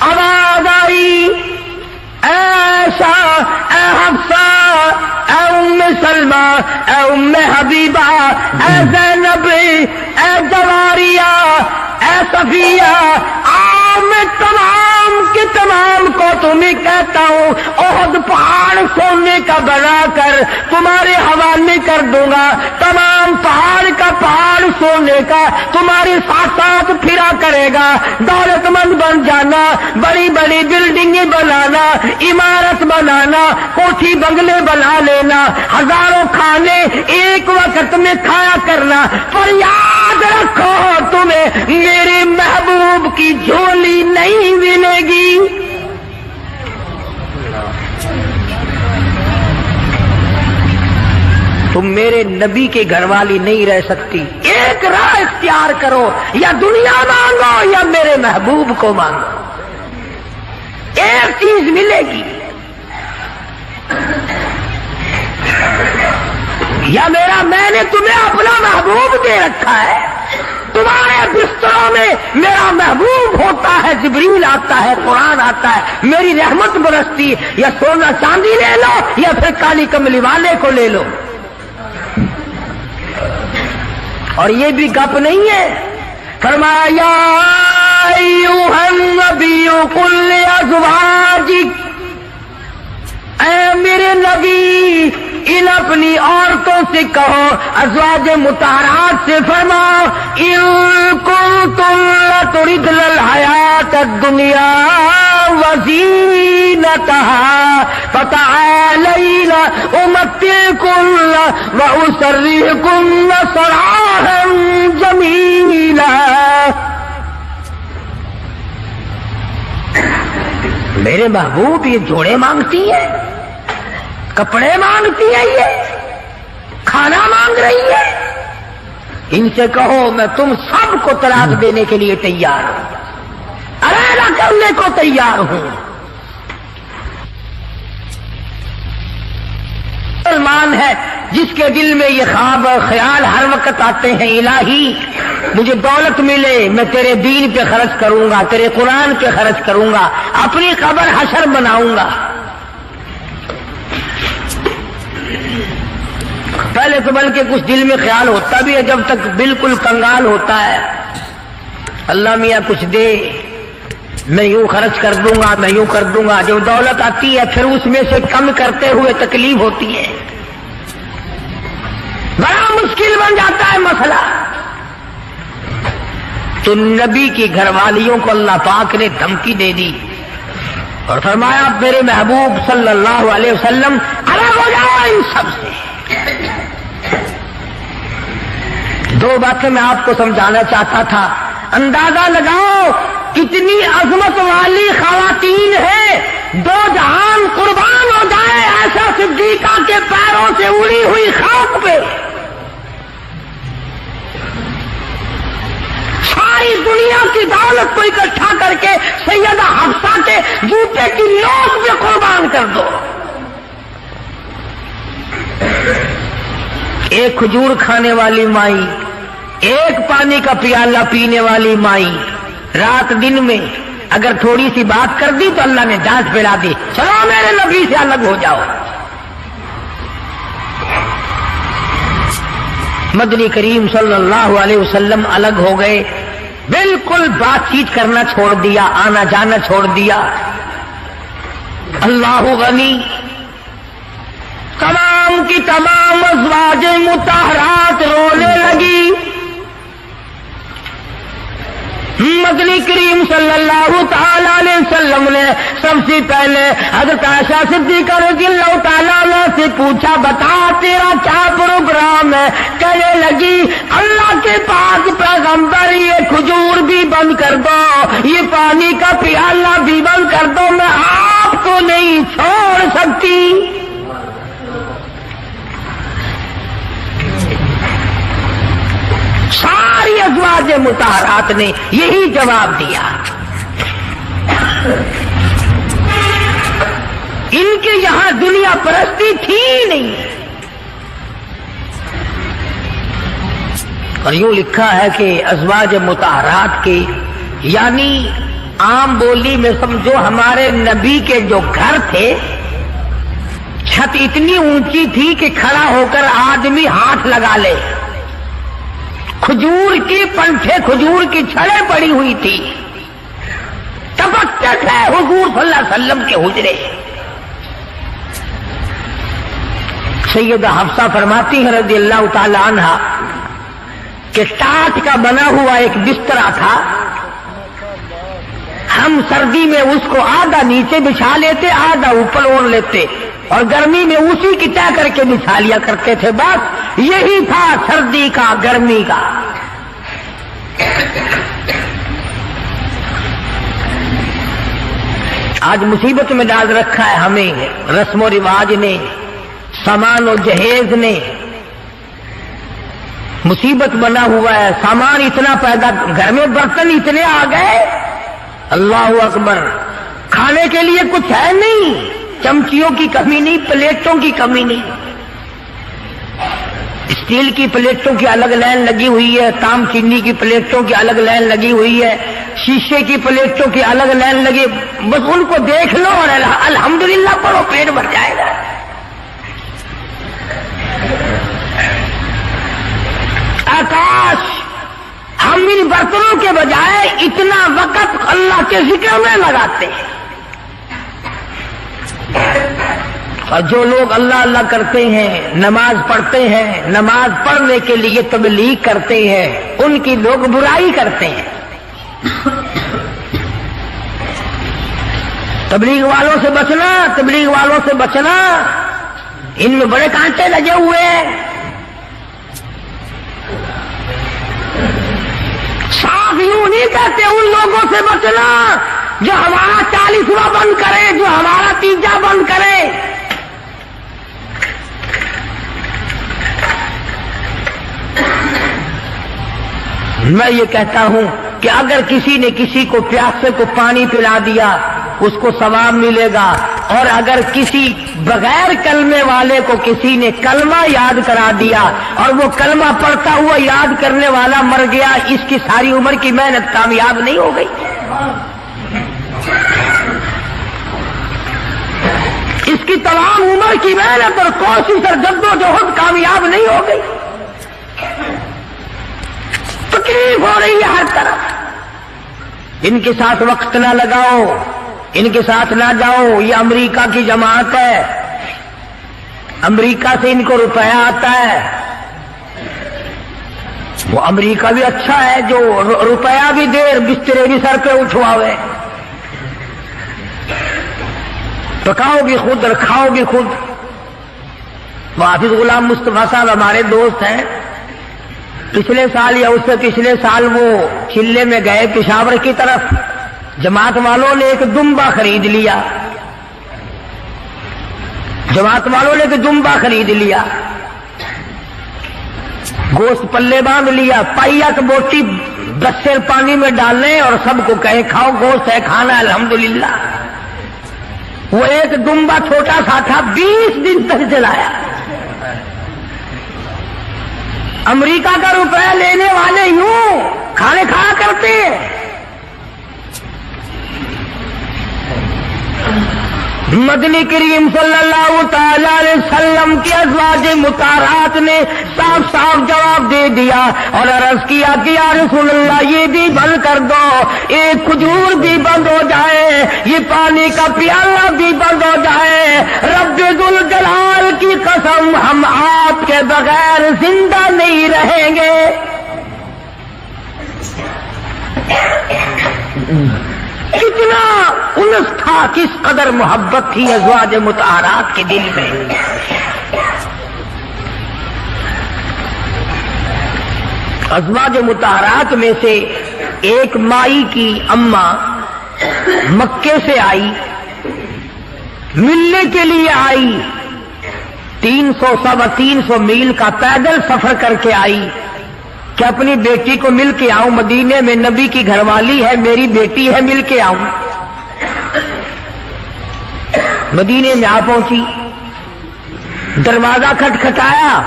آواز آئی، ایسا اے حفصہ، اے ام سلمہ، اے ام حبیبہ، اے زینب، اے جواریہ، اے صفیہ، میں تمام کے تمام کو تمہیں کہتا ہوں احد پہاڑ سونے کا بنا کر تمہارے حوالے کر دوں گا. تمام پہاڑ کا پہاڑ سونے کا تمہارے ساتھ ساتھ پھرا کرے گا. دولت مند بن جانا، بڑی بڑی بلڈنگیں بنانا، عمارت بنانا، کوٹھی بنگلے بنا لینا، ہزاروں کھانے ایک وقت میں کھایا کرنا. پر یاد رکھو تمہیں میرے محبوب کی جھولی نہیں ملے گی. تم میرے نبی کے گھر والی نہیں رہ سکتی. ایک راہ اختیار کرو، یا دنیا مانگو یا میرے محبوب کو مانگو. ایک چیز ملے گی، یا میں نے تمہیں اپنا محبوب دے رکھا ہے، تمہارے بستروں میں میرا محبوب ہوتا ہے، جبریل آتا ہے، قرآن آتا ہے، میری رحمت برستی. یا سونا چاندی لے لو یا پھر کالی کملی والے کو لے لو. اور یہ بھی گپ نہیں ہے. فرمایا ایھا النبی قل لازواجک، اے میرے نبی ان اپنی عورتوں سے کہو، ازواج مطہرات سے فرماؤ، ان کنتم لتردن الحیات الدنیا وزینتہا فتعالین امتعکن واسرحکن سراحا جمیلا. میرے محبوب یہ جوڑے مانگتی ہے، کپڑے مانگتی ہے، یہ کھانا مانگ رہی ہے. ان سے کہو میں تم سب کو طلاق دینے کے لیے تیار ہوں، علیحدہ کرنے کو تیار ہوں۔ مسلمان ہے جس کے دل میں یہ خواب اور خیال ہر وقت آتے ہیں، الہی مجھے دولت ملے، میں تیرے دین پہ خرچ کروں گا، تیرے قرآن پہ خرچ کروں گا، اپنی قبر حشر بناؤں گا۔ پہلے تو بلکہ کچھ دل میں خیال ہوتا بھی ہے، جب تک بالکل کنگال ہوتا ہے، اللہ میاں کچھ دے، میں یوں خرچ کر دوں گا، میں یوں کر دوں گا۔ جب دولت آتی ہے پھر اس میں سے کم کرتے ہوئے تکلیف ہوتی ہے، بڑا مشکل بن جاتا ہے مسئلہ۔ تو نبی کی گھر والیوں کو اللہ پاک نے دھمکی دے دی اور فرمایا میرے محبوب صلی اللہ علیہ وسلم الگ ہو جاؤ ان سب سے۔ دو باتیں میں آپ کو سمجھانا چاہتا تھا، اندازہ لگاؤ کتنی عظمت والی خواتین ہیں، دو جہان قربان ہو جائے ایسا صدیقہ کے پیروں سے اڑی ہوئی خاک پہ، ساری دنیا کی دولت کو اکٹھا کر کے سیدہ حفصہ کے جوتے کی نوک پہ قربان کر دو۔ ایک کھجور کھانے والی مائی، ایک پانی کا پیالہ پینے والی مائی، رات دن میں اگر تھوڑی سی بات کر دی تو اللہ نے ڈانٹ پھیلا دی، چلو میرے نبی سے الگ ہو جاؤ۔ مدنی کریم صلی اللہ علیہ وسلم الگ ہو گئے، بالکل بات چیت کرنا چھوڑ دیا، آنا جانا چھوڑ دیا۔ اللہ غنی، تمام کی تمام ازواج مطہرات رونے لگی۔ مدنی کریم صلی اللہ تعالی علیہ وسلم نے سب سے پہلے حضرت عائشہ صدیقہ رضی اللہ تعالیٰ عنہ سے پوچھا بتا تیرا کیا پروگرام ہے؟ کہنے لگی اللہ کے پاک پیغمبر یہ کھجور بھی بند کر دو، یہ پانی کا پیالہ بھی بند کر دو، میں آپ کو نہیں چھوڑ سکتی۔ ساری ازواج مطہرات نے یہی جواب دیا۔ ان کے یہاں دنیا پرستی تھی نہیں، اور یوں لکھا ہے کہ ازواج مطہرات کے یعنی عام بولی میں سمجھو ہمارے نبی کے جو گھر تھے، چھت اتنی اونچی تھی کہ کھڑا ہو کر آدمی ہاتھ لگا لے، کھجور کی پنکھے، کھجور کی چھڑیں پڑی ہوئی تھی، تبکت ہے حضور صلی اللہ علیہ وسلم کے حجرے۔ سیدہ حفصہ فرماتی ہے رضی اللہ تعالی عنہا کہ ٹاٹ کا بنا ہوا ایک بسترا تھا، ہم سردی میں اس کو آدھا نیچے بچھا لیتے، آدھا اوپر اوڑھ لیتے، اور گرمی میں اسی کی طے کر کے بچھا لیا کرتے تھے۔ بس یہی تھا سردی کا، گرمی کا۔ آج مصیبت میں ڈال رکھا ہے ہمیں رسم و رواج نے، سامان و جہیز نے، مصیبت بنا ہوا ہے، سامان اتنا پیدا، گھر میں برتن اتنے آ گئے، اللہ اکبر، کھانے کے لیے کچھ ہے نہیں، چمچیوں کی کمی نہیں، پلیٹوں کی کمی نہیں، اسٹیل کی پلیٹوں کی الگ لائن لگی ہوئی ہے، تام چینی کی پلیٹوں کی الگ لائن لگی ہوئی ہے، شیشے کی پلیٹوں کی الگ لائن لگی، بس ان کو دیکھ لو اور الحمدللہ پڑھو، پیٹ بھر جائے گا۔ آکاش، ہم ان برتنوں کے بجائے اتنا وقت اللہ کے ذکر میں لگاتے ہیں، اور جو لوگ اللہ اللہ کرتے ہیں، نماز پڑھتے ہیں، نماز پڑھنے کے لیے تبلیغ کرتے ہیں، ان کی لوگ برائی کرتے ہیں۔ تبلیغ والوں سے بچنا، تبلیغ والوں سے بچنا، ان میں بڑے کانٹے لگے ہوئے ہیں۔ صاف یوں نہیں کہتے ان لوگوں سے بچنا جو ہمارا 40واں بند کرے، جو ہمارا 30 بند کرے۔ میں یہ کہتا ہوں کہ اگر کسی نے کسی کو پیاسے کو پانی پلا دیا اس کو ثواب ملے گا، اور اگر کسی بغیر کلمے والے کو کسی نے کلمہ یاد کرا دیا اور وہ کلمہ پڑھتا ہوا یاد کرنے والا مر گیا، اس کی ساری عمر کی محنت کامیاب نہیں ہو گئی؟ اس کی تمام عمر کی محنت اور کوشش اور جدوجہد کامیاب نہیں ہو گئی؟ تکلیف ہو رہی ہے ہر طرف۔ ان کے ساتھ وقت نہ لگاؤ، ان کے ساتھ نہ جاؤ، یہ امریکہ کی جماعت ہے، امریکہ سے ان کو روپیہ آتا ہے۔ وہ امریکہ بھی اچھا ہے جو روپیہ بھی دے، بسترے بھی سر پہ اٹھواوے، پکاؤ بھی خود اور کھاؤ بھی خود۔ حافظ غلام مصطفیٰ صاحب ہمارے دوست ہیں، پچھلے سال یا اس سے پچھلے سال وہ چلے میں گئے پشاور کی طرف، جماعت والوں نے ایک دمبا خرید لیا، جماعت والوں نے ایک دمبا خرید لیا، گوشت پلے باندھ لیا، پائیا کی بوٹی 10 سیر پانی میں ڈالنے اور سب کو کہے کھاؤ، گوشت ہے کھانا الحمدللہ۔ وہ ایک دمبا چھوٹا سا تھا، 20 دن تک چلایا۔ امریکہ کا روپیہ لینے والے یوں کھانے کھایا کرتے ہیں۔ مدنی کریم صلی اللہ تعالی علیہ وسلم کی ازواج مطہرات نے صاف صاف جواب دے دیا اور عرض کیا کہ یا رسول اللہ یہ بھی بند کر دو، ایک کھجور بھی بند ہو جائے، یہ پانی کا پیالہ بھی بند ہو جائے، رب ذوالجلال کی قسم ہم آپ کے بغیر زندہ نہیں رہیں گے۔ کتنا انس تھا، کس قدر محبت تھی ازواج مطہرات کے دل میں۔ ازواج مطہرات میں سے ایک مائی کی اماں مکے سے آئی، ملنے کے لیے آئی، 300 میل کا پیدل سفر کر کے آئی کہ اپنی بیٹی کو مل کے آؤں، مدینے میں نبی کی گھر والی ہے، میری بیٹی ہے، مل کے آؤں۔ مدینے میں آ پہنچی، دروازہ کھٹکھٹایا،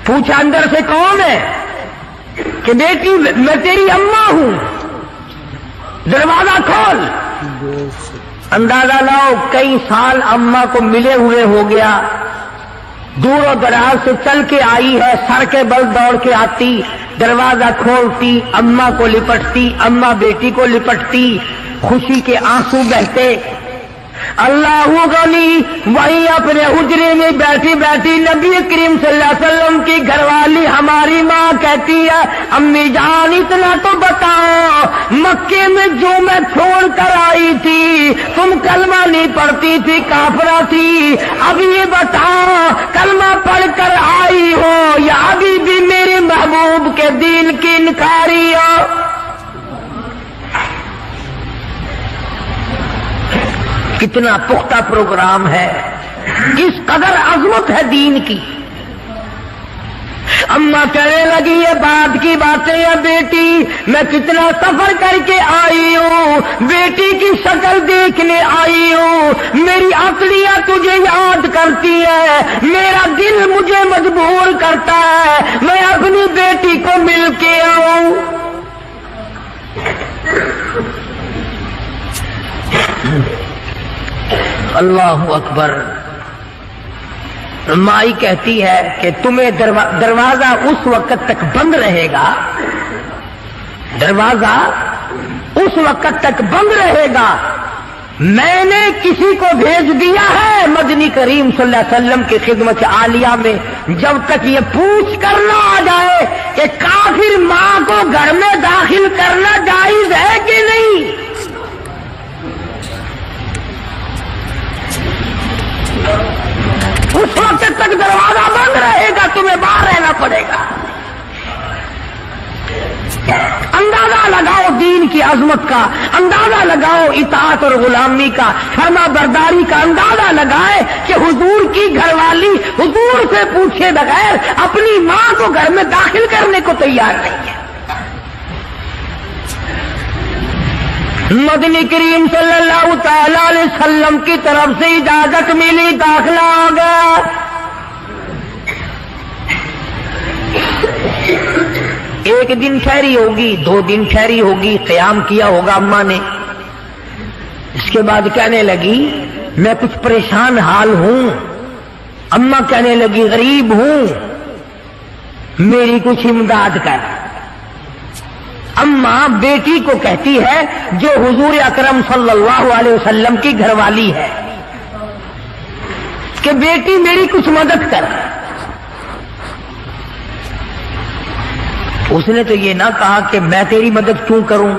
پوچھا اندر سے کون ہے؟ کہ بیٹی میں تیری اماں ہوں، دروازہ کھول۔ اندازہ لاؤ کئی سال اماں کو ملے ہوئے ہو گیا، دور و دراز سے چل کے آئی ہے، سر کے بل دوڑ کے آتی، دروازہ کھولتی، اماں کو لپٹتی، اماں بیٹی کو لپٹتی، خوشی کے آنسو بہتے۔ اللہ غنی وہی اپنے حجرے میں بیٹھی بیٹھی نبی کریم صلی اللہ علیہ وسلم کی گھر والی ہماری ماں کہتی ہے امی جان اتنا تو بتاؤ، مکے میں جو میں چھوڑ کر آئی تھی تم کلمہ نہیں پڑھتی تھی، کافرہ تھی، اب یہ بتاؤ کلمہ پڑھ کر آئی ہو یا ابھی بھی میرے محبوب کے دین کی انکاری ہو؟ کتنا پختہ پروگرام ہے، کس قدر عظمت ہے دین کی۔ اماں کہنے لگی یہ بات کی باتیں ہے بیٹی، میں کتنا سفر کر کے آئی ہوں، بیٹی کی شکل دیکھنے آئی ہوں، میری عقلیاں تجھے یاد کرتی ہے، میرا دل مجھے مجبور کرتا ہے میں اپنی بیٹی کو مل کے آؤں۔ اللہ اکبر۔ مائی کہتی ہے کہ تمہیں دروازہ اس وقت تک بند رہے گا، دروازہ اس وقت تک بند رہے گا، میں نے کسی کو بھیج دیا ہے مدنی کریم صلی اللہ علیہ وسلم کی خدمت عالیہ میں، جب تک یہ پوچھ کر نہ آ جائے کہ کافر ماں کو گھر میں داخل کرنا جائز ہے کہ نہیں۔ اس وقت تک دروازہ بند رہے گا، تمہیں باہر رہنا پڑے گا۔ اندازہ لگاؤ دین کی عظمت کا، اندازہ لگاؤ اطاعت اور غلامی کا، فرما برداری کا، اندازہ لگائے کہ حضور کی گھر والی حضور سے پوچھے بغیر اپنی ماں کو گھر میں داخل کرنے کو تیار نہیں ہے۔ مدنی کریم صلی اللہ تعالی علیہ وسلم کی طرف سے اجازت ملی، داخلہ آ گیا۔ ایک دن ٹھہری ہوگی، 2 دن ٹھہری ہوگی، قیام کیا ہوگا اماں نے۔ اس کے بعد کہنے لگی میں کچھ پریشان حال ہوں۔ اماں کہنے لگی غریب ہوں، میری کچھ امداد کر۔ اماں بیٹی کو کہتی ہے جو حضور اکرم صلی اللہ علیہ وسلم کی گھر والی ہے کہ بیٹی میری کچھ مدد کر۔ اس نے تو یہ نہ کہا کہ میں تیری مدد کیوں کروں،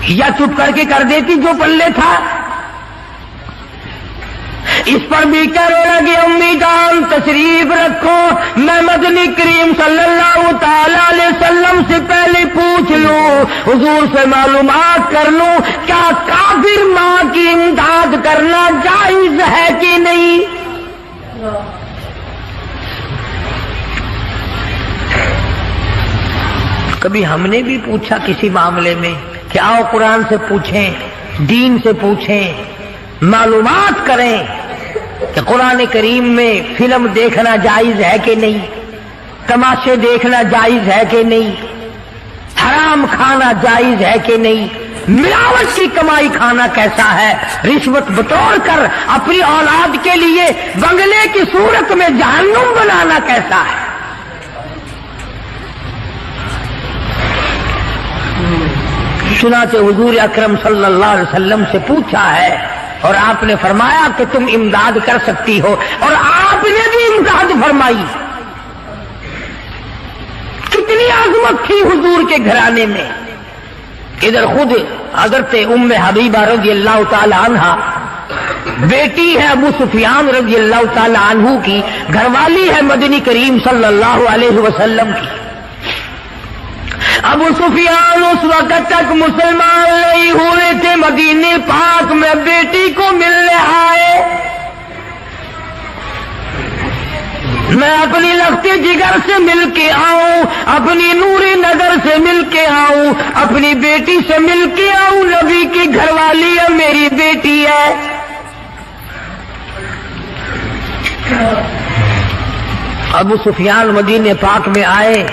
یا چپ کر کے کر دیتی جو پلے تھا۔ اس پر بھی کہنے لگی امی جان تشریف رکھو، میں مدنی کریم صلی اللہ تعالی علیہ وسلم سے پہلے پوچھ لوں، حضور سے معلومات کر لوں کیا کافر ماں کی امداد کرنا جائز ہے کہ نہیں۔ کبھی ہم نے بھی پوچھا کسی معاملے میں کہ آؤ قرآن سے پوچھیں، دین سے پوچھیں، معلومات کریں کہ قرآن کریم میں فلم دیکھنا جائز ہے کہ نہیں، تماشے دیکھنا جائز ہے کہ نہیں، حرام کھانا جائز ہے کہ نہیں، ملاوٹ کی کمائی کھانا کیسا ہے، رشوت بٹور کر اپنی اولاد کے لیے بنگلے کی صورت میں جہنم بنانا کیسا ہے۔ چنانچہ حضور اکرم صلی اللہ علیہ وسلم سے پوچھا ہے اور آپ نے فرمایا کہ تم امداد کر سکتی ہو، اور آپ نے بھی امداد فرمائی۔ کتنی عظمت تھی حضور کے گھرانے میں۔ ادھر خود حضرت ام حبیبہ رضی اللہ تعالی عنہا بیٹی ہے ابو سفیان رضی اللہ تعالی عنہ کی، گھر والی ہے مدنی کریم صلی اللہ علیہ وسلم کی۔ ابو سفیان اس وقت تک مسلمان نہیں ہوئے تھے، مدینے پاک میں بیٹی کو ملنے آئے۔ میں اپنی لختی جگر سے مل کے آؤں، اپنی نوری نظر سے مل کے آؤں، اپنی بیٹی سے مل کے آؤں، نبی کی گھر والی ہے، میری بیٹی ہے۔ ابو سفیان مدینے پاک میں آئے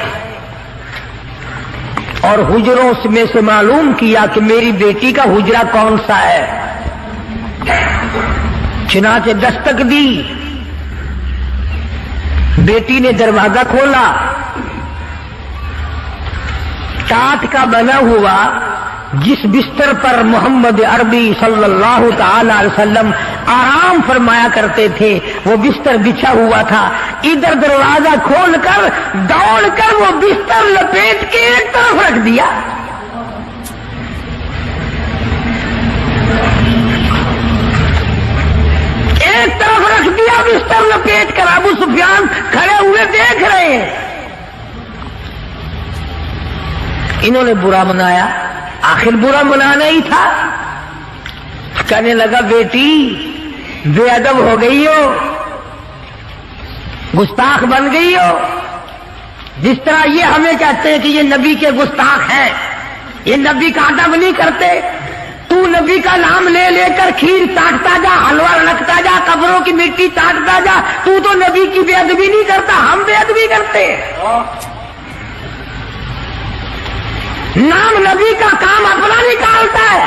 اور حجروں میں سے معلوم کیا کہ میری بیٹی کا حجرہ کون سا ہے۔ چنانچہ دستک دی، بیٹی نے دروازہ کھولا، ٹاٹ کا بنا ہوا جس بستر پر محمد عربی صلی اللہ تعالی علیہ وسلم آرام فرمایا کرتے تھے وہ بستر بچھا ہوا تھا۔ ادھر دروازہ کھول کر دوڑ کر وہ بستر لپیٹ کے ایک طرف رکھ دیا۔ ایک طرف رکھ دیا بستر لپیٹ کر۔ ابو سفیان کھڑے ہوئے دیکھ رہے ہیں۔ انہوں نے برا منایا، آخر برا منانا ہی تھا۔ کہنے لگا بیٹی بے ادب ہو گئی ہو، گستاخ بن گئی ہو۔ جس طرح یہ ہمیں کہتے ہیں کہ یہ نبی کے گستاخ ہیں، یہ نبی کا ادب نہیں کرتے، تو نبی کا نام لے لے کر کھیر چاٹتا جا، حلوہ رکھتا جا، قبروں کی مٹی چاٹتا جا، تو نبی کی بے ادبی نہیں کرتا، ہم بے ادبی کرتے ہیں۔ نام نبی کا کام اپنا نکالتا ہے۔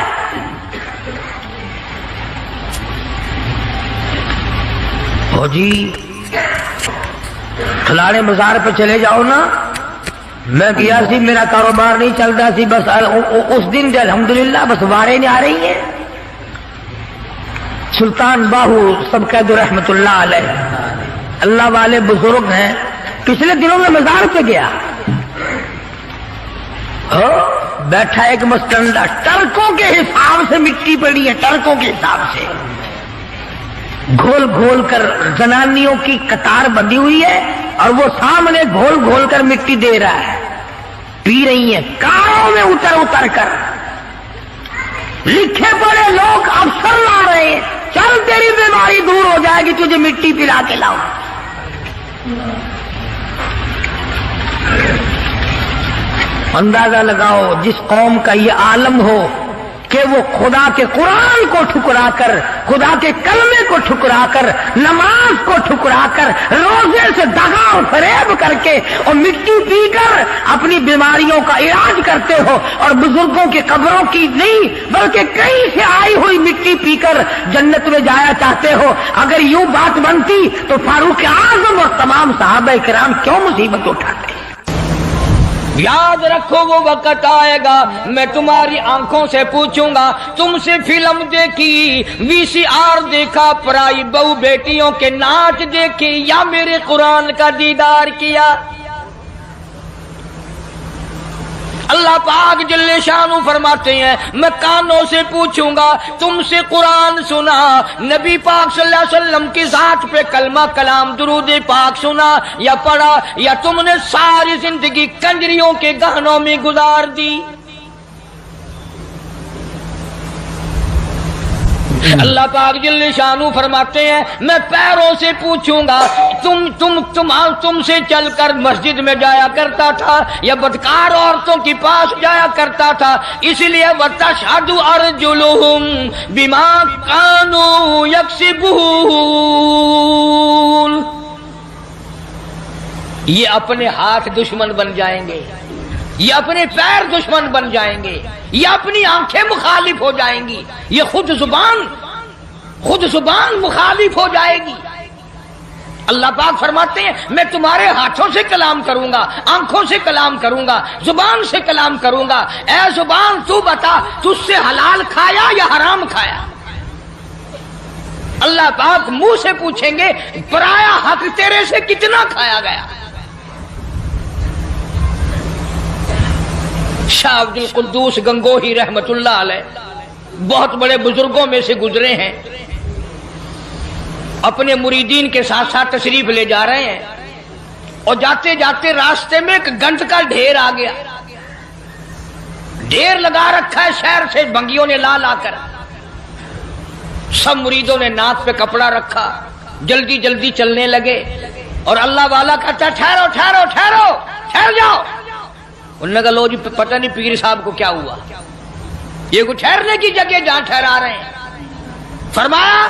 ہو جی کھلاڑے بازار پہ چلے جاؤ نا، میں کیا سی میرا کاروبار نہیں چلتا سی، بس اس دن الحمدللہ بس وارے نہیں آ رہی ہیں۔ سلطان باہو سب قید رحمت اللہ علیہ، اللہ والے بزرگ ہیں، پچھلے دنوں میں مزار پہ گیا، بیٹھا ایک مستنڈا، ٹرکوں کے حساب سے مٹی پڑی ہے، ٹرکوں کے حساب سے گھول گھول کر زنانیوں کی قطار بندھی ہوئی ہے، اور وہ سامنے گھول گھول کر مٹی دے رہا ہے، پی رہی ہیں کاروں میں اتر اتر کر۔ لکھے پڑے لوگ افسر لا رہے ہیں، چل تیری بیماری دور ہو جائے گی، تجھے مٹی پلا کے لاؤ۔ اندازہ لگاؤ جس قوم کا یہ عالم ہو کہ وہ خدا کے قرآن کو ٹھکرا کر، خدا کے کلمے کو ٹھکرا کر، نماز کو ٹھکرا کر، روزے سے دغا و فریب کر کے اور مٹی پی کر اپنی بیماریوں کا علاج کرتے ہو، اور بزرگوں کی قبروں کی نہیں بلکہ کہیں سے آئی ہوئی مٹی پی کر جنت میں جایا چاہتے ہو۔ اگر یوں بات بنتی تو فاروق اعظم اور تمام صحابہ کرام کیوں مصیبت اٹھاتے؟ یاد رکھو وہ وقت آئے گا میں تمہاری آنکھوں سے پوچھوں گا تم سے فلم دیکھی، وی سی آر دیکھا، پرائی بہو بیٹیوں کے ناچ دیکھے، یا میرے قرآن کا دیدار کیا؟ اللہ پاک جل شانہ فرماتے ہیں میں کانوں سے پوچھوں گا تم سے قرآن سنا، نبی پاک صلی اللہ علیہ وسلم کی ذات پہ کلمہ کلام درود پاک سنا یا پڑھا، یا تم نے ساری زندگی کنجریوں کے گہنوں میں گزار دی؟ اللہ پاک جل شانہ فرماتے ہیں میں پیروں سے پوچھوں گا تم سے چل کر مسجد میں جایا کرتا تھا یا بدکار عورتوں کے پاس جایا کرتا تھا؟ اس لیے وَتَشْهَدُ أَرْجُلُهُمْ بِمَا كَانُوا يَكْسِبُونَ، یہ اپنے ہاتھ دشمن بن جائیں گے، یہ اپنے پیر دشمن بن جائیں گے، یہ اپنی آنکھیں مخالف ہو جائیں گی، یہ خود زبان مخالف ہو جائے گی۔ اللہ پاک فرماتے ہیں میں تمہارے ہاتھوں سے کلام کروں گا، آنکھوں سے کلام کروں گا، زبان سے کلام کروں گا۔ اے زبان تو بتا تجھ سے حلال کھایا یا حرام کھایا؟ اللہ پاک منہ سے پوچھیں گے پرایا حق تیرے سے کتنا کھایا گیا؟ شاہ عبد القدوس گنگوہی رحمت اللہ علیہ بہت بڑے بزرگوں میں سے گزرے ہیں، اپنے مریدین کے ساتھ ساتھ تشریف لے جا رہے ہیں، اور جاتے جاتے راستے میں ایک گنج کا ڈھیر آ گیا، ڈھیر لگا رکھا ہے شہر سے بنگیوں نے لا لا کر، سب مریدوں نے ناک پہ کپڑا رکھا، جلدی جلدی چلنے لگے، اور اللہ والا کہتا ٹھہرو ٹھہرو ٹھہرو ٹھہر جاؤ۔ انہوں نے کہا لو جی پتہ نہیں پیر صاحب کو کیا ہوا، یہ کوئی ٹھہرنے کی جگہ جہاں ٹھہرا رہے ہیں؟ فرمایا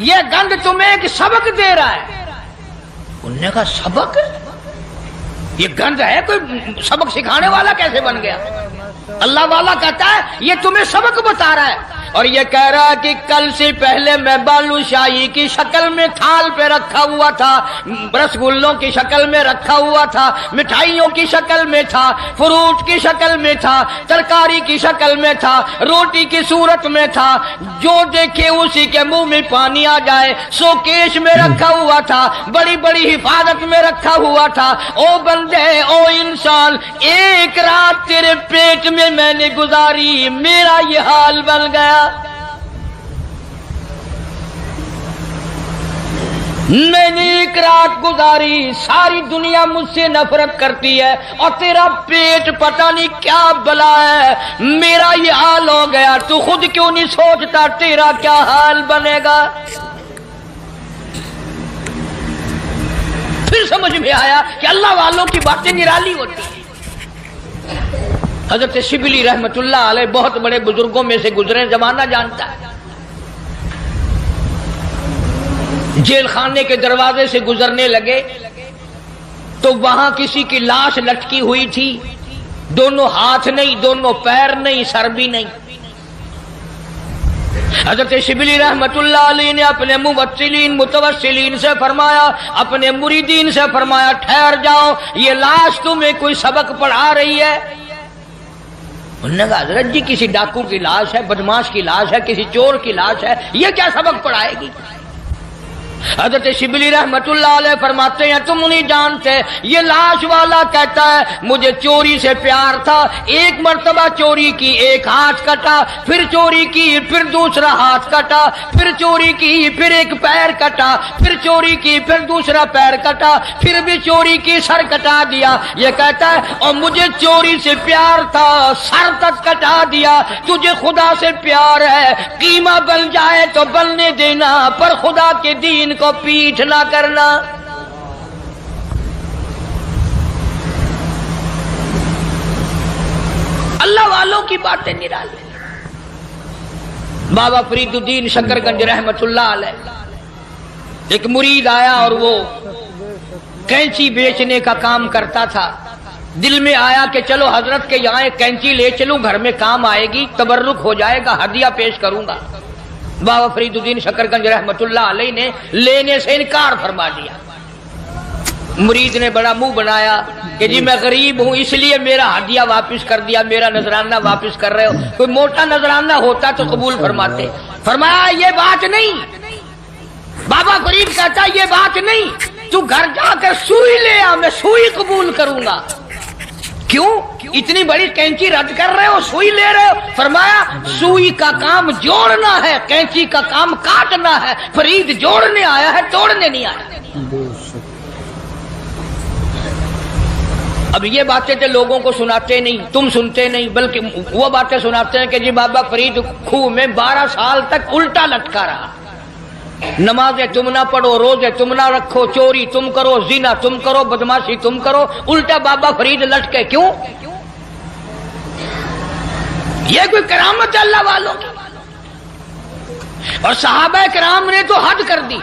یہ گند تمہیں ایک سبق دے رہا ہے۔ انہوں نے کہا سبق؟ یہ گند ہے کوئی سبق سکھانے والا کیسے بن گیا؟ اللہ والا کہتا ہے یہ تمہیں سبق بتا رہا ہے، اور یہ کہہ رہا ہے کہ کل سے پہلے میں بالو شاہی کی شکل میں تھال پہ رکھا ہوا تھا، رسگلوں کی شکل میں رکھا ہوا تھا، مٹھائیوں کی شکل میں تھا، فروٹ کی شکل میں تھا، ترکاری کی شکل میں تھا، روٹی کی صورت میں تھا، جو دیکھے اسی کے منہ میں پانی آ جائے، سوکیش میں رکھا ہوا تھا، بڑی بڑی حفاظت میں رکھا ہوا تھا۔ او بندے، او انسان، ایک رات تیرے پیٹ میں نے گزاری، میرا یہ حال بن گیا۔ میں نے ایک رات گزاری، ساری دنیا مجھ سے نفرت کرتی ہے، اور تیرا پیٹ پتہ نہیں کیا بلا ہے، میرا یہ حال ہو گیا، تو خود کیوں نہیں سوچتا تیرا کیا حال بنے گا؟ پھر سمجھ میں آیا کہ اللہ والوں کی باتیں نرالی ہوتی ہیں۔ حضرت شبلی رحمت اللہ علیہ بہت بڑے بزرگوں میں سے گزرے، زمانہ جانتا ہے۔ جیل خانے کے دروازے سے گزرنے لگے تو وہاں کسی کی لاش لٹکی ہوئی تھی، دونوں ہاتھ نہیں، دونوں پیر نہیں، سر بھی نہیں۔ حضرت شبلی رحمت اللہ علیہ نے اپنے متوسلین سے فرمایا، اپنے مریدین سے فرمایا ٹھہر جاؤ، یہ لاش تمہیں کوئی سبق پڑھا رہی ہے؟ انہوں نے کہا حضرت جی کسی ڈاکو کی لاش ہے، بدماش کی لاش ہے، کسی چور کی لاش ہے، یہ کیا سبق پڑھائے گی؟ حضرت شبلی رحمت اللہ علیہ فرماتے ہیں تم نہیں جانتے، یہ لاش والا کہتا ہے مجھے چوری سے پیار تھا، ایک مرتبہ چوری کی، ایک ہاتھ کٹا، پھر چوری کی، پھر دوسرا ہاتھ کٹا، پھر چوری کی، پھر ایک پیر کٹا، پھر چوری کی، پھر دوسرا پیر کٹا، پھر بھی چوری کی، سر کٹا دیا۔ یہ کہتا ہے اور مجھے چوری سے پیار تھا، سر تک کٹا دیا۔ تجھے خدا سے پیار ہے، قیمہ بن جائے تو بننے دینا، پر خدا کے دین کو پیٹھ نہ کرنا۔ والوں کی باتیں نرالی. بابا فرید الدین شکرگنج رحمت اللہ علیہ ایک مرید آیا اور وہ کینچی بیچنے کا کام کرتا تھا. دل میں آیا کہ چلو حضرت کے یہاں ایک کینچی لے چلوں, گھر میں کام آئے گی, تبرک ہو جائے گا, ہدیہ پیش کروں گا. بابا فرید الدین شکرگنج رحمت اللہ علیہ نے لینے سے انکار فرما دیا. مرید نے بڑا منہ بنایا کہ جی میں غریب ہوں اس لیے میرا ہدیہ واپس کر دیا, میرا نذرانہ واپس کر رہے ہو. کوئی موٹا نذرانہ ہوتا تو قبول فرماتے. فرمایا یہ بات نہیں. بابا فرید کہتا یہ بات نہیں, تو گھر جا کر سوئی لے آ, میں سوئی قبول کروں گا. کیوں اتنی بڑی کینچی رد کر رہے ہو, سوئی لے رہے ہو؟ فرمایا سوئی کا کام جوڑنا ہے, کینچی کا کام کاٹنا ہے. فرید جوڑنے آیا ہے, توڑنے نہیں آیا. اب یہ باتیں تو لوگوں کو سناتے نہیں, تم سنتے نہیں, بلکہ وہ باتیں سناتے ہیں کہ جی بابا فرید خوہ میں 12 سال تک الٹا لٹکا رہا. نمازیں تم نہ پڑھو, روزے تم نہ رکھو, چوری تم کرو, زنا تم کرو, بدماشی تم کرو, الٹا بابا فرید لٹکے. کیوں؟ یہ کوئی کرامت ہے اللہ والوں کی؟ اور صحابہ کرام نے تو حد کر دی.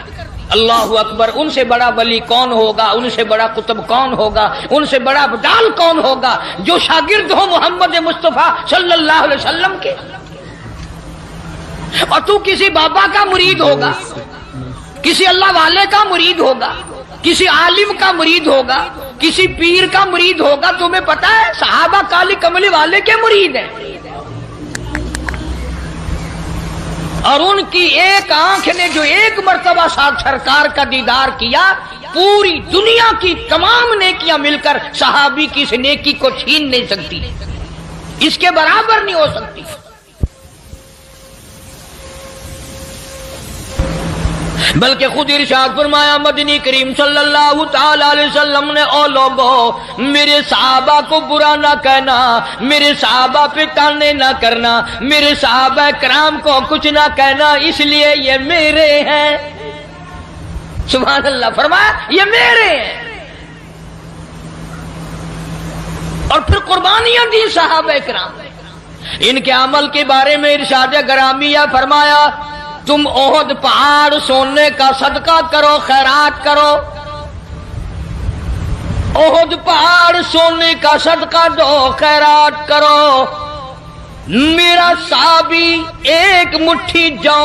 اللہ اکبر, ان سے بڑا ولی کون ہوگا, ان سے بڑا قطب کون ہوگا, ان سے بڑا بدال کون ہوگا جو شاگرد ہو محمد مصطفیٰ صلی اللہ علیہ وسلم کے. اور تو کسی بابا کا مرید ہوگا, کسی اللہ والے کا مرید ہوگا, کسی عالم کا مرید ہوگا, کسی پیر کا مرید ہوگا. تمہیں پتا ہے صحابہ کالی کملی والے کے مرید ہیں, اور ان کی ایک آنکھ نے جو ایک مرتبہ ساتھ سرکار کا دیدار کیا, پوری دنیا کی تمام نیکیاں مل کر صحابی کی اس نیکی کو چھین نہیں سکتی, اس کے برابر نہیں ہو سکتی. بلکہ خود ارشاد فرمایا مدنی کریم صلی اللہ تعالی علیہ وسلم نے, او لوگو میرے صحابہ کو برا نہ کہنا, میرے صحابہ پہ تانے نہ کرنا, میرے صحابہ کرام کو کچھ نہ کہنا, اس لیے یہ میرے ہیں. سبحان اللہ. فرمایا یہ میرے ہیں. اور پھر قربانیاں دی صحابہ کرام. ان کے عمل کے بارے میں ارشاد گرامیہ فرمایا تم احد پہاڑ سونے کا صدقہ کرو, خیرات کرو. احد پہاڑ سونے کا صدقہ دو, خیرات کرو. میرا صحابی ایک مٹھی جو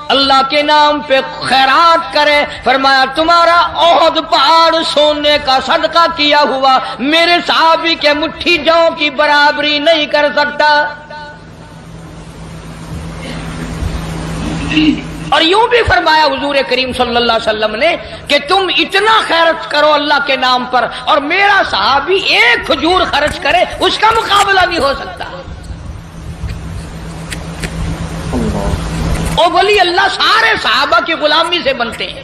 اللہ کے نام پہ خیرات کرے, فرمایا تمہارا احد پہاڑ سونے کا صدقہ کیا ہوا میرے صحابی کے مٹھی جو کی برابری نہیں کر سکتا. اور یوں بھی فرمایا حضور کریم صلی اللہ علیہ وسلم نے کہ تم اتنا خیرت کرو اللہ کے نام پر, اور میرا صحابی ایک کھجور خرچ کرے اس کا مقابلہ نہیں ہو سکتا. او ولی اللہ سارے صحابہ کی غلامی سے بنتے ہیں,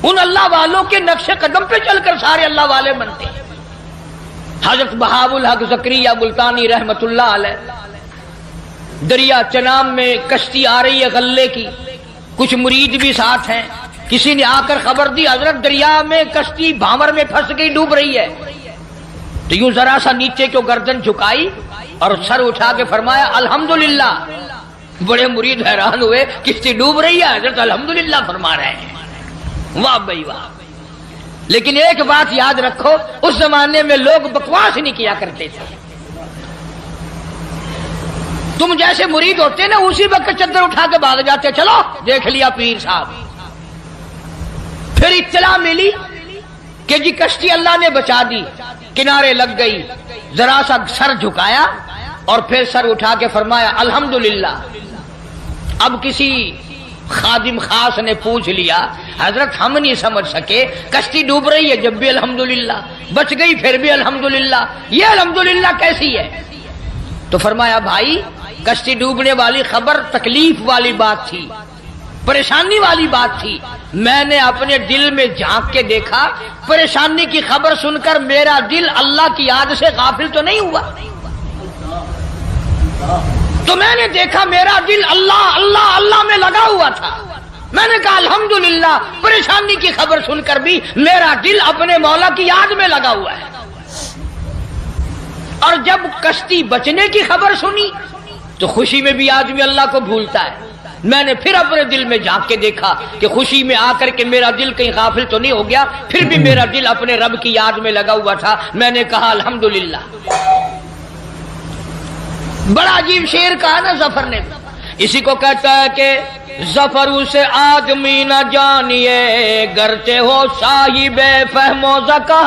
ان اللہ والوں کے نقش قدم پہ چل کر سارے اللہ والے بنتے ہیں. حضرت بہاء الحق زکریا ملتانی رحمت اللہ علیہ, دریا چنام میں کشتی آ رہی ہے غلے کی, کچھ مرید بھی ساتھ ہیں. کسی نے آ کر خبر دی حضرت دریا میں کشتی بھاور میں پھنس گئی, ڈوب رہی ہے. تو یوں ذرا سا نیچے کو گردن جھکائی اور سر اٹھا کے فرمایا الحمدللہ. بڑے مرید حیران ہوئے, کشتی ڈوب رہی ہے, حضرت الحمدللہ فرما رہے ہیں. واہ بھائی واہ. لیکن ایک بات یاد رکھو, اس زمانے میں لوگ بکواس نہیں کیا کرتے تھے. تم جیسے مرید ہوتے نا اسی وقت چادر اٹھا کے بھاگ جاتے, چلو دیکھ لیا پیر صاحب. پھر اطلاع ملی کہ جی کشتی اللہ نے بچا دی, کنارے لگ گئی. ذرا سا سر جھکایا اور پھر سر اٹھا کے فرمایا الحمدللہ. اب کسی خادم خاص نے پوچھ لیا حضرت ہم نہیں سمجھ سکے, کشتی ڈوب رہی ہے جب بھی الحمدللہ, بچ گئی پھر بھی الحمدللہ, یہ الحمدللہ کیسی ہے؟ تو فرمایا بھائی کشتی ڈوبنے والی خبر تکلیف والی بات تھی, پریشانی والی بات تھی. میں نے اپنے دل میں جھانک کے دیکھا, پریشانی کی خبر سن کر میرا دل اللہ کی یاد سے غافل تو نہیں ہوا. تو میں نے دیکھا میرا دل اللہ اللہ اللہ میں لگا ہوا تھا. میں نے کہا الحمدللہ, پریشانی کی خبر سن کر بھی میرا دل اپنے مولا کی یاد میں لگا ہوا ہے. اور جب کشتی بچنے کی خبر سنی تو خوشی میں بھی آدمی اللہ کو بھولتا ہے. میں نے پھر اپنے دل میں جھانک کے دیکھا کہ خوشی میں آ کر کے میرا دل کہیں غافل تو نہیں ہو گیا. پھر بھی میرا دل اپنے رب کی یاد میں لگا ہوا تھا. میں نے کہا الحمدللہ. بڑا عجیب شعر کہا نا ظفر نے. اسی کو کہتا ہے کہ ظفر سے آدمی نہ جانیے گرتے ہو صاحب فہم و ذکا.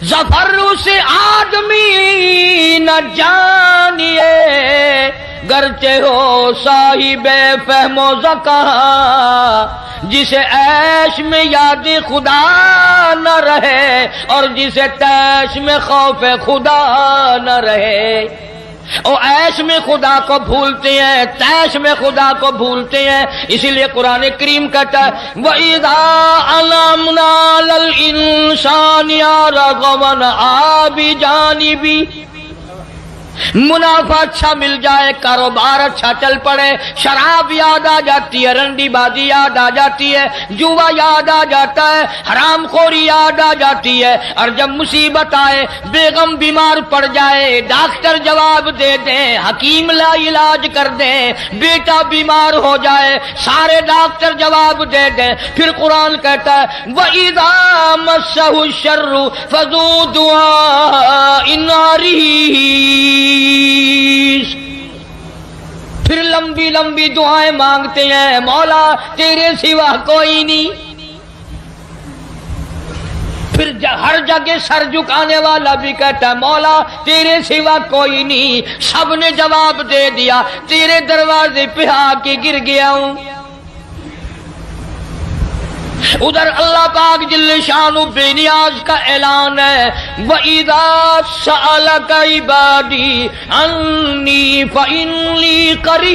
ظفر سے آدمی نہ جانیے گرتے ہو صاحب فہم و ذکا. جسے عیش میں یاد خدا نہ رہے اور جسے تیش میں خوف خدا نہ رہے. او عیش میں خدا کو بھولتے ہیں, تیش میں خدا کو بھولتے ہیں. اسی لیے قرآن کریم کہتا ہے وَإِذَا عَلَمْنَا لَلْإِنسَانِ رَغَبًا بِجَانِبِهِ. منافع اچھا مل جائے, کاروبار اچھا چل پڑے, شراب یاد آ جاتی ہے, رنڈی بازی یاد آ جاتی ہے, جوا یاد آ جاتا ہے, حرام خوری یاد آ جاتی ہے. اور جب مصیبت آئے, بیگم بیمار پڑ جائے, ڈاکٹر جواب دے دیں, حکیم لا علاج کر دیں, بیٹا بیمار ہو جائے, سارے ڈاکٹر جواب دے دیں, پھر قرآن کہتا ہے وَإِذَا مَسَّهُ الشَّرُّ فَذُو دُعَاءٍ عَرِيضٍ. پھر لمبی لمبی دعائیں مانگتے ہیں, مولا تیرے سوا کوئی نہیں. پھر ہر جگہ سر جھکانے والا بھی کہتا ہے مولا تیرے سوا کوئی نہیں. سب نے جواب دے دیا, تیرے دروازے پہ آ کے گر گیا ہوں. ادھر اللہ پاک جل شانہ بے نیاز کا اعلان ہے وَإِذَا سَأَلَكَ عِبَادِي عَنِّي فَإِنِّي قَرِيبٌ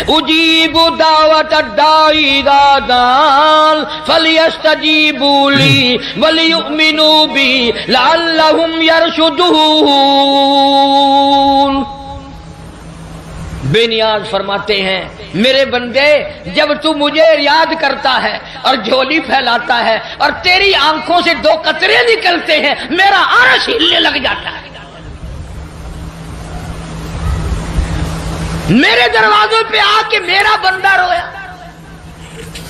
أُجِيبُ دَعْوَةَ الدَّاعِ إِذَا دَعَانِ فَلْيَسْتَجِيبُوا لِي وَلْيُؤْمِنُوا بِي لَعَلَّهُمْ يَرْشُدُونَ. بے نیاز فرماتے ہیں میرے بندے جب تو مجھے یاد کرتا ہے اور جھولی پھیلاتا ہے اور تیری آنکھوں سے دو قطرے نکلتے ہیں, میرا عرش ہلنے لگ جاتا ہے. میرے دروازے پہ آ کے میرا بندہ رویا,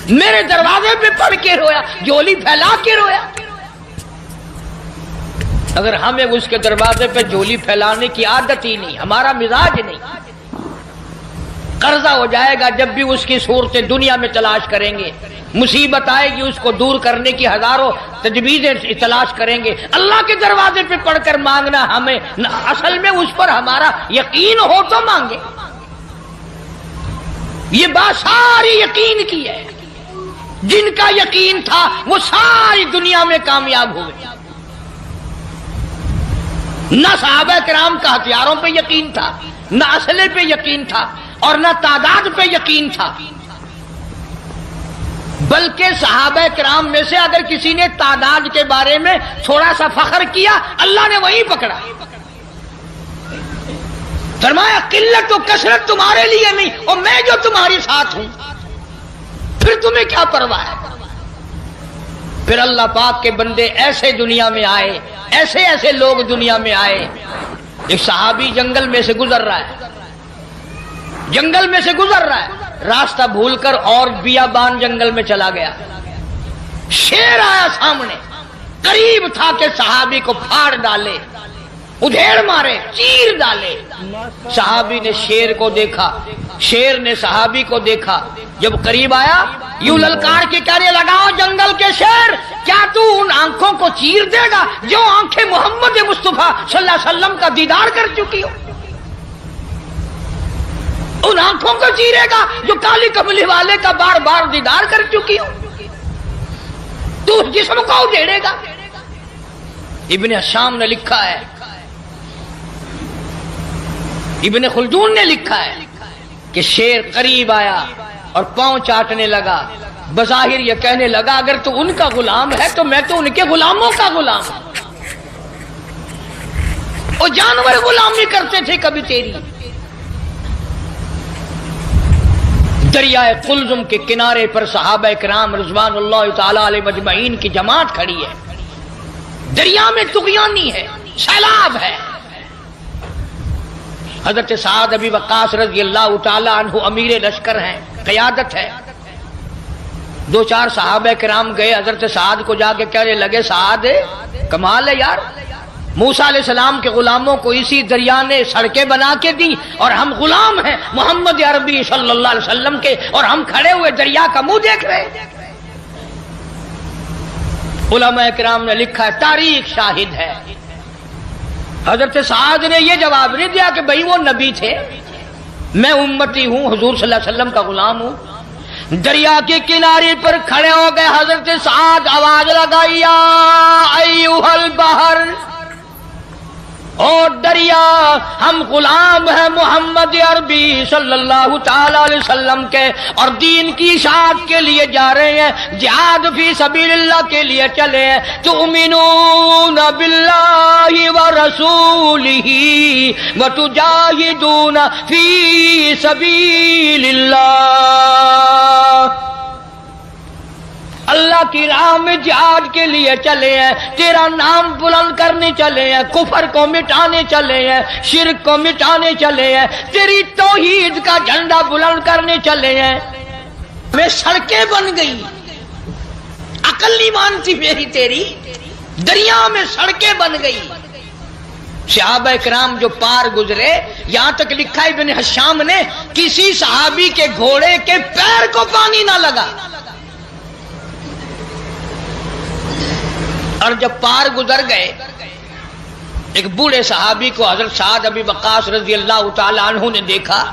میرے دروازے پہ پڑھ کے رویا, جھولی پھیلا کے رویا. اگر ہمیں اس کے دروازے پہ جھولی پھیلانے کی عادت ہی نہیں, ہمارا مزاج نہیں, قرضہ ہو جائے گا جب بھی اس کی صورتیں دنیا میں تلاش کریں گے, مصیبت آئے گی اس کو دور کرنے کی ہزاروں تجویزیں تلاش کریں گے. اللہ کے دروازے پہ پڑھ کر مانگنا ہمیں اصل میں اس پر ہمارا یقین ہو تو مانگے. یہ بات ساری یقین کی ہے, جن کا یقین تھا وہ ساری دنیا میں کامیاب ہوئے. نہ صحابہ کرام کا ہتھیاروں پہ یقین تھا, نہ اسلحے پہ یقین تھا, اور نہ تعداد پہ یقین تھا. بلکہ صحابہ کرام میں سے اگر کسی نے تعداد کے بارے میں تھوڑا سا فخر کیا, اللہ نے وہیں پکڑا. فرمایا قلت و کثرت تمہارے لیے نہیں, اور میں جو تمہارے ساتھ ہوں, پھر تمہیں کیا پرواہ ہے. پھر اللہ پاک کے بندے ایسے دنیا میں آئے, ایسے ایسے لوگ دنیا میں آئے. ایک صحابی جنگل میں سے گزر رہا ہے, جنگل میں سے گزر رہا ہے, راستہ بھول کر اور بیابان جنگل میں چلا گیا. شیر آیا سامنے, قریب تھا کہ صحابی کو پھاڑ ڈالے, ادھیڑ مارے, چیر ڈالے. صحابی نے شیر کو دیکھا, شیر نے صحابی کو دیکھا. جب قریب آیا یوں للکار کے کہنے لگا جنگل کے شیر, کیا تو ان آنکھوں کو چیر دے گا جو آنکھیں محمد مصطفیٰ صلی اللہ علیہ وسلم کا دیدار کر چکی ہو؟ ان آنکھوں کو چیرے گا جو کالی کملی والے کا بار بار دیدار کر چکی ہو؟ تو اس جسم کو اجیڑے گا. ابن حشام نے لکھا ہے, ابن خلدون نے لکھا ہے کہ شیر قریب آیا اور پاؤں چاٹنے لگا. بظاہر یہ کہنے لگا اگر تو ان کا غلام ہے تو میں تو ان کے غلاموں کا غلام ہوں. اور جانور غلامی کرتے تھے کبھی تیری. دریائے قلزم کے کنارے پر صحابہ کرام رضوان اللہ تعالی علیہ مجمعین کی جماعت کھڑی ہے. دریا میں طغیانی ہے، سیلاب ہے۔ حضرت سعد ابی وقاص رضی اللہ تعالی عنہ امیر لشکر ہیں، قیادت ہے۔ دو چار صحابہ کرام گئے حضرت سعد کو جا کے کہنے لگے، سعد کمال ہے یار، موسیٰ علیہ السلام کے غلاموں کو اسی دریا نے سڑکیں بنا کے دی اور ہم غلام ہیں محمد عربی صلی اللہ علیہ وسلم کے، اور ہم کھڑے ہوئے دریا کا منہ دیکھ رہے ہیں۔ علماء کرام نے لکھا ہے، تاریخ شاہد ہے، حضرت سعد نے یہ جواب نہیں دیا کہ بھئی وہ نبی تھے، میں امتی ہوں، حضور صلی اللہ علیہ وسلم کا غلام ہوں۔ دریا کے کنارے پر کھڑے ہو گئے حضرت سعد، آواز لگائی، یا ایھا البحر، اور دریا، ہم غلام ہیں محمد عربی صلی اللہ تعالی علیہ وسلم کے، اور دین کی اشاعت کے لیے جا رہے ہیں، جہاد فی سبیل اللہ کے لیے چلے ہیں۔ تؤمنون باللہ ورسولہ وتجاہدون فی سبیل اللہ، اللہ کی راہ میں جہاد کے لیے چلے ہیں، تیرا نام بلند کرنے چلے ہیں، کفر کو مٹانے چلے ہیں، شرک کو مٹانے چلے ہیں، تیری توحید کا جھنڈا بلند کرنے چلے ہیں۔ میں سڑکیں بن گئی، عقل نہیں مانتی میری تیری، دریا میں سڑکیں بن گئی۔ صحابہ کرام جو پار گزرے، یہاں تک لکھا ابن حشام نے، کسی صحابی کے گھوڑے کے پیر کو پانی نہ لگا، اور جب پار گزر گئے، ایک بوڑھے صحابی کو حضرت سعد ابی وقاص رضی اللہ تعالی عنہ نے دیکھا،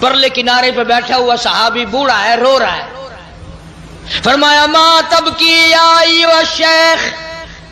پرلے کنارے پہ بیٹھا ہوا صحابی بوڑھا ہے، رو رہا ہے۔ فرمایا، ما تبکی یا ایھا الشیخ،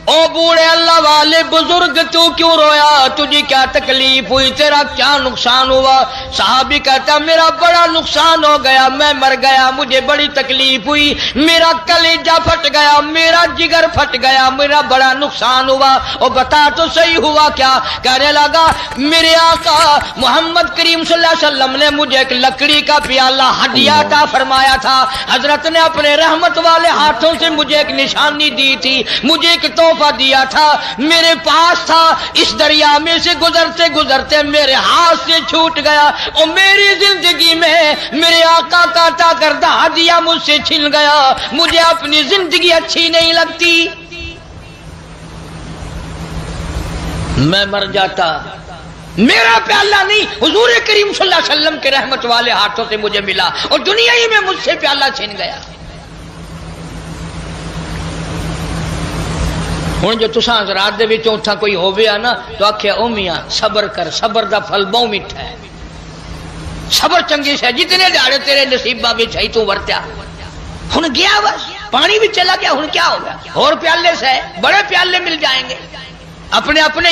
او بوڑھے اللہ والے بزرگ، تو کیوں رویا؟ تجھے کیا تکلیف ہوئی؟ تیرا کیا نقصان ہوا؟ صحابی کہتا، میرا بڑا نقصان ہو گیا، میں مر گیا، مجھے بڑی تکلیف ہوئی، میرا کلیجہ پھٹ گیا، میرا جگر پھٹ گیا، میرا بڑا نقصان ہوا۔ اور بتا تو صحیح ہوا کیا؟ کہنے لگا، میرے آقا محمد کریم صلی اللہ علیہ وسلم نے مجھے ایک لکڑی کا پیالہ ہدیہ عطا فرمایا تھا، حضرت نے اپنے رحمت والے ہاتھوں سے مجھے ایک نشانی دی تھی، مجھے ایک تحفہ دیا تھا، میرے پاس تھا، اس دریا میں سے گزرتے گزرتے میرے ہاتھ سے چھوٹ گیا، اور میری زندگی میں میرے آقا کا عطا کردہ ہدیہ مجھ سے چھن گیا، مجھے اپنی زندگی اچھی نہیں لگتی، میں مر جاتا، میرا پیالہ نہیں، حضور کریم صلی اللہ علیہ وسلم کے رحمت والے ہاتھوں سے مجھے ملا، اور دنیا ہی میں مجھ سے پیالہ چھن گیا۔ ہوں جو تساں رات دے وچوں اتھا کوئی ہوویا نا تو آکھیا، او میاں صبر کر، صبر دا پھل بہت میٹھا ہے، صبر چنگی سے، جتنے دیہڑے تیرے نصیباں وچ ہے تو ورتیا، ہن گیا بس، پانی بھی چلا گیا، ہن کیا ہو گیا، اور پیالے سے بڑے پیالے مل جائیں گے، اپنے اپنے